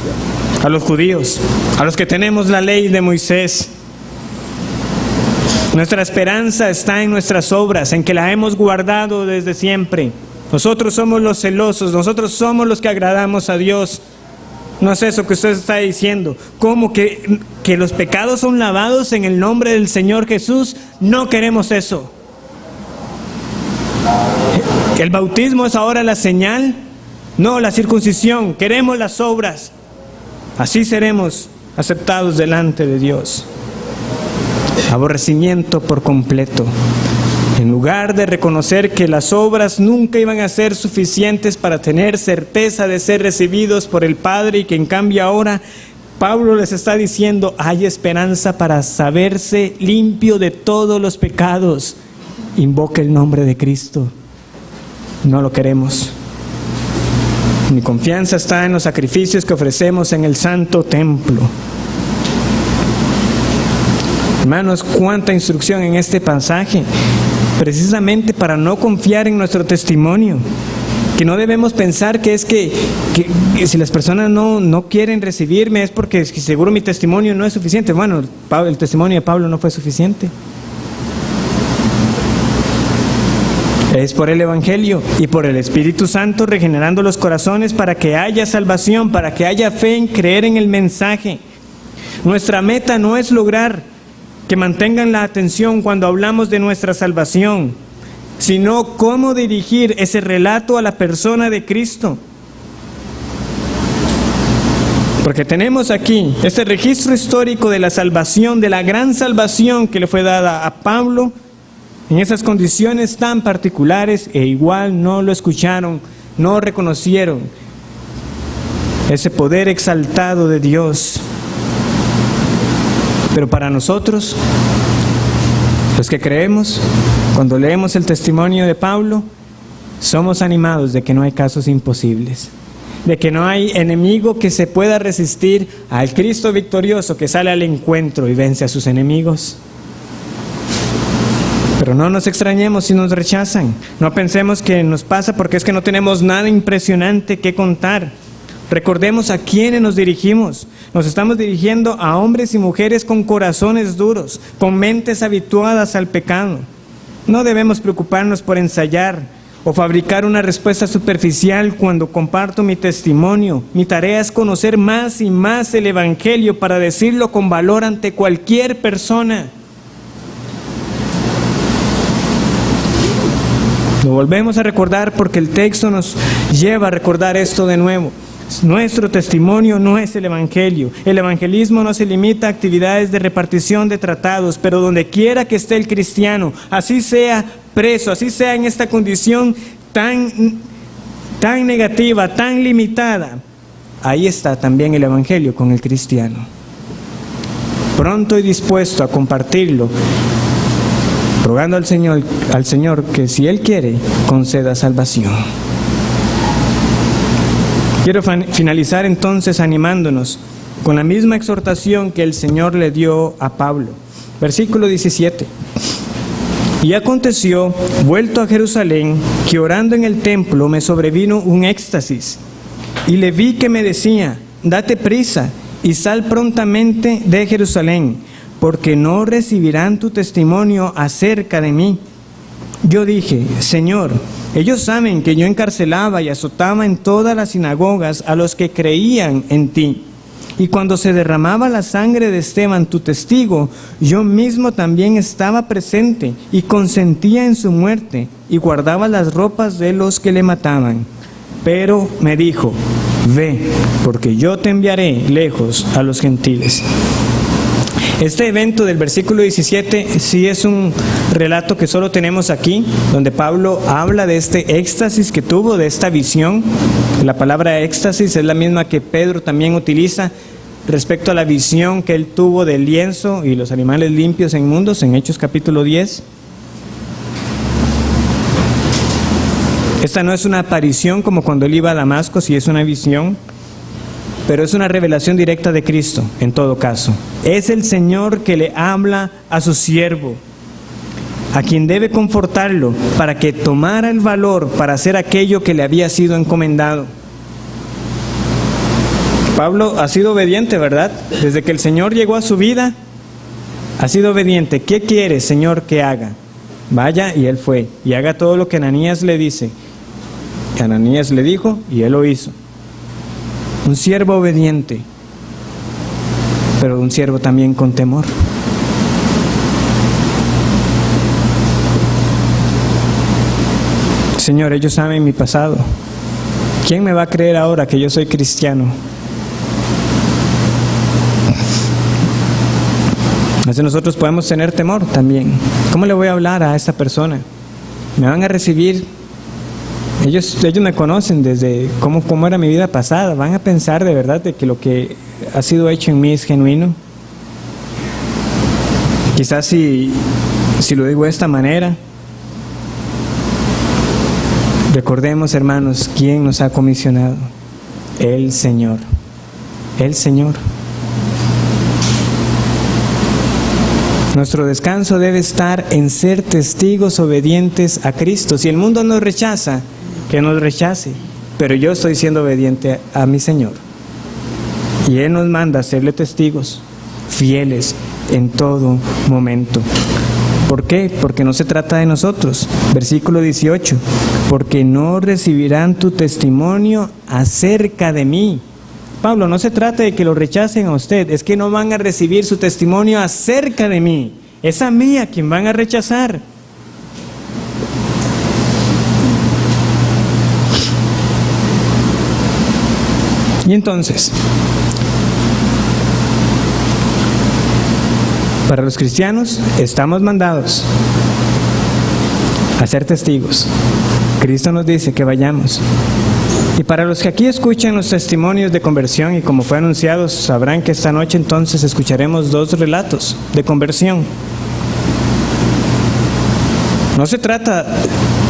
a los judíos, a los que tenemos la ley de Moisés. Nuestra esperanza está en nuestras obras, en que la hemos guardado desde siempre. Nosotros somos los celosos, nosotros somos los que agradamos a Dios. No es eso que usted está diciendo. ¿Cómo que los pecados son lavados en el nombre del Señor Jesús? No queremos eso. ¿El bautismo es ahora la señal? No, la circuncisión. Queremos las obras. Así seremos aceptados delante de Dios. Aborrecimiento por completo. En lugar de reconocer que las obras nunca iban a ser suficientes para tener certeza de ser recibidos por el Padre, y que en cambio ahora Pablo les está diciendo: hay esperanza para saberse limpio de todos los pecados. Invoque el nombre de Cristo. No lo queremos. Mi confianza está en los sacrificios que ofrecemos en el santo templo. Hermanos, cuánta instrucción en este pasaje, precisamente para no confiar en nuestro testimonio. Que no debemos pensar que es que si las personas no quieren recibirme es porque seguro mi testimonio no es suficiente. Bueno, el testimonio de Pablo no fue suficiente. Es por el Evangelio y por el Espíritu Santo regenerando los corazones para que haya salvación, para que haya fe en creer en el mensaje. Nuestra meta no es lograr que mantengan la atención cuando hablamos de nuestra salvación, sino cómo dirigir ese relato a la persona de Cristo. Porque tenemos aquí este registro histórico de la salvación, de la gran salvación que le fue dada a Pablo, en esas condiciones tan particulares, e igual no lo escucharon, no reconocieron ese poder exaltado de Dios. Pero para nosotros, los que creemos, cuando leemos el testimonio de Pablo, somos animados de que no hay casos imposibles, de que no hay enemigo que se pueda resistir al Cristo victorioso que sale al encuentro y vence a sus enemigos. Pero no nos extrañemos si nos rechazan. No pensemos que nos pasa porque es que no tenemos nada impresionante que contar. Recordemos a quiénes nos dirigimos. Nos estamos dirigiendo a hombres y mujeres con corazones duros, con mentes habituadas al pecado. No debemos preocuparnos por ensayar o fabricar una respuesta superficial cuando comparto mi testimonio. Mi tarea es conocer más y más el Evangelio para decirlo con valor ante cualquier persona. Lo volvemos a recordar porque el texto nos lleva a recordar esto de nuevo. Nuestro testimonio no es el Evangelio. El evangelismo no se limita a actividades de repartición de tratados, pero donde quiera que esté el cristiano, así sea preso, así sea en esta condición tan negativa, tan limitada, ahí está también el Evangelio con el cristiano. Pronto y dispuesto a compartirlo rogando al Señor que si Él quiere, conceda salvación. Quiero finalizar entonces animándonos con la misma exhortación que el Señor le dio a Pablo. Versículo 17. Y aconteció, vuelto a Jerusalén, que orando en el templo me sobrevino un éxtasis, y le vi que me decía: date prisa y sal prontamente de Jerusalén, porque no recibirán tu testimonio acerca de mí. Yo dije: Señor, ellos saben que yo encarcelaba y azotaba en todas las sinagogas a los que creían en ti. Y cuando se derramaba la sangre de Esteban, tu testigo, yo mismo también estaba presente y consentía en su muerte y guardaba las ropas de los que le mataban. Pero me dijo: ve, porque yo te enviaré lejos a los gentiles. Este evento del versículo 17 sí es un relato que solo tenemos aquí, donde Pablo habla de este éxtasis que tuvo, de esta visión. La palabra éxtasis es la misma que Pedro también utiliza respecto a la visión que él tuvo del lienzo y los animales limpios e inmundos en Hechos capítulo 10. Esta no es una aparición como cuando él iba a Damasco, sí es una visión, pero es una revelación directa de Cristo en todo caso. Es el Señor que le habla a su siervo, a quien debe confortarlo para que tomara el valor para hacer aquello que le había sido encomendado. Pablo ha sido obediente, ¿verdad? Desde que el Señor llegó a su vida, ha sido obediente. ¿Qué quiere, Señor, que haga? Vaya, y él fue, y haga todo lo que Ananías le dice. Ananías le dijo, y él lo hizo. Un siervo obediente, pero un siervo también con temor. Señor, ellos saben mi pasado. ¿Quién me va a creer ahora que yo soy cristiano? Entonces nosotros podemos tener temor también. ¿Cómo le voy a hablar a esta persona? ¿Me van a recibir? Ellos me conocen desde cómo era mi vida pasada. ¿Van a pensar de verdad de que lo que ha sido hecho en mí es genuino? Quizás si lo digo de esta manera. Recordemos, hermanos, ¿quién nos ha comisionado? El Señor. El Señor. Nuestro descanso debe estar en ser testigos obedientes a Cristo. Si el mundo nos rechaza, que nos rechace, pero yo estoy siendo obediente a mi Señor. Y Él nos manda a serle testigos fieles en todo momento. ¿Por qué? Porque no se trata de nosotros. Versículo 18. Porque no recibirán tu testimonio acerca de mí. Pablo, no se trata de que lo rechacen a usted, es que no van a recibir su testimonio acerca de mí. Es a mí a quien van a rechazar. Y entonces, para los cristianos estamos mandados a ser testigos. Cristo nos dice que vayamos. Y para los que aquí escuchan los testimonios de conversión, y como fue anunciado, sabrán que esta noche entonces escucharemos 2 relatos de conversión. No se trata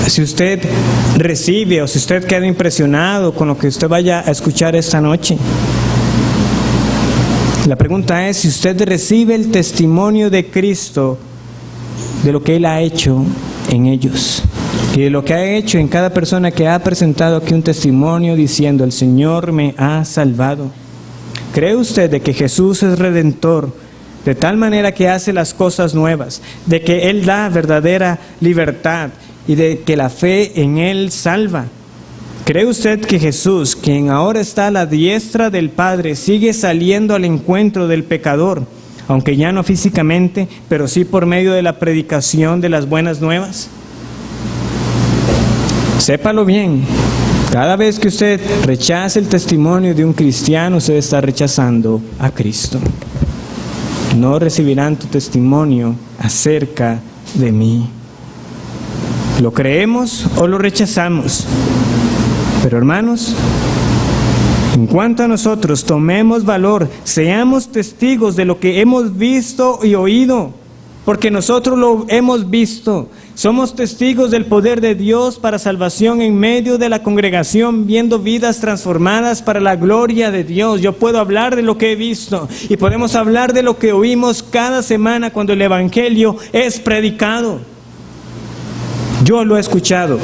si usted recibe o si usted queda impresionado con lo que usted vaya a escuchar esta noche. La pregunta es si usted recibe el testimonio de Cristo de lo que Él ha hecho en ellos. Y de lo que ha hecho en cada persona que ha presentado aquí un testimonio diciendo: el Señor me ha salvado. ¿Cree usted de que Jesús es redentor, de tal manera que hace las cosas nuevas, de que Él da verdadera libertad y de que la fe en Él salva? ¿Cree usted que Jesús, quien ahora está a la diestra del Padre, sigue saliendo al encuentro del pecador, aunque ya no físicamente, pero sí por medio de la predicación de las buenas nuevas? Sépalo bien, cada vez que usted rechaza el testimonio de un cristiano, usted está rechazando a Cristo. No recibirán tu testimonio acerca de mí. ¿Lo creemos o lo rechazamos? Pero hermanos, en cuanto a nosotros, tomemos valor, seamos testigos de lo que hemos visto y oído. porque nosotros lo hemos visto. Somos testigos del poder de Dios para salvación en medio de la congregación, viendo vidas transformadas para la gloria de Dios. Yo puedo hablar de lo que he visto y podemos hablar de lo que oímos cada semana cuando el Evangelio es predicado. Yo lo he escuchado.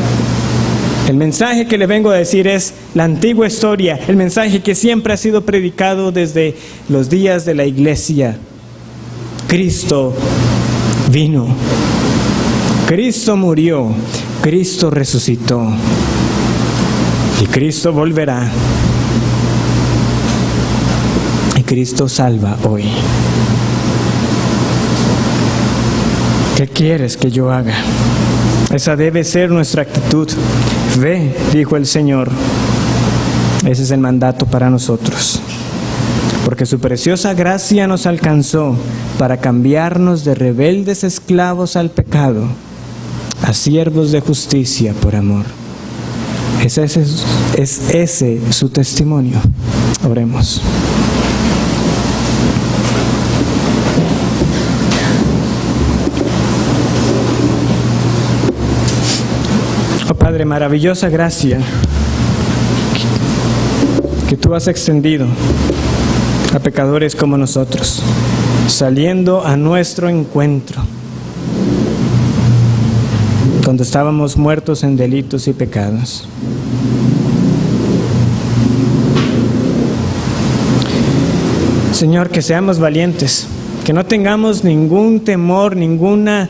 El mensaje que le vengo a decir es la antigua historia, el mensaje que siempre ha sido predicado desde los días de la iglesia. Cristo vino, Cristo murió, Cristo resucitó y Cristo volverá. Y Cristo salva hoy. ¿Qué quieres que yo haga? Esa debe ser nuestra actitud. Ve, dijo el Señor. Ese es el mandato para nosotros. Porque su preciosa gracia nos alcanzó para cambiarnos de rebeldes esclavos al pecado a siervos de justicia por amor. Es ese su testimonio. Oremos. Oh Padre, maravillosa gracia que tú has extendido a pecadores como nosotros, saliendo a nuestro encuentro cuando estábamos muertos en delitos y pecados. Señor, que seamos valientes, que no tengamos ningún temor, ninguna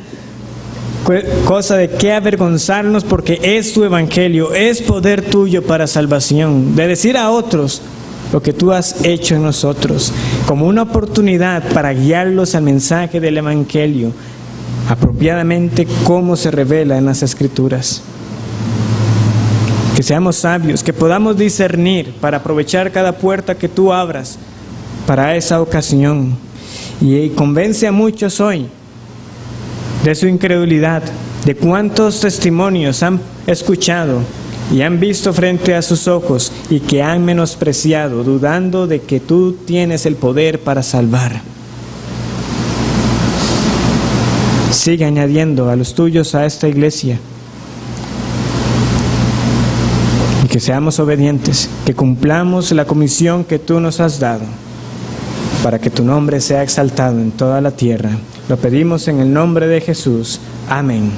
cosa de qué avergonzarnos, porque es tu evangelio, es poder tuyo para salvación, de decir a otros lo que tú has hecho en nosotros, como una oportunidad para guiarlos al mensaje del evangelio, apropiadamente como se revela en las Escrituras. Que seamos sabios, que podamos discernir para aprovechar cada puerta que tú abras para esa ocasión. Y convence a muchos hoy de su incredulidad, de cuántos testimonios han escuchado y han visto frente a sus ojos y que han menospreciado, dudando de que tú tienes el poder para salvar. Sigue añadiendo a los tuyos a esta iglesia y que seamos obedientes, que cumplamos la comisión que tú nos has dado para que tu nombre sea exaltado en toda la tierra. Lo pedimos en el nombre de Jesús. Amén.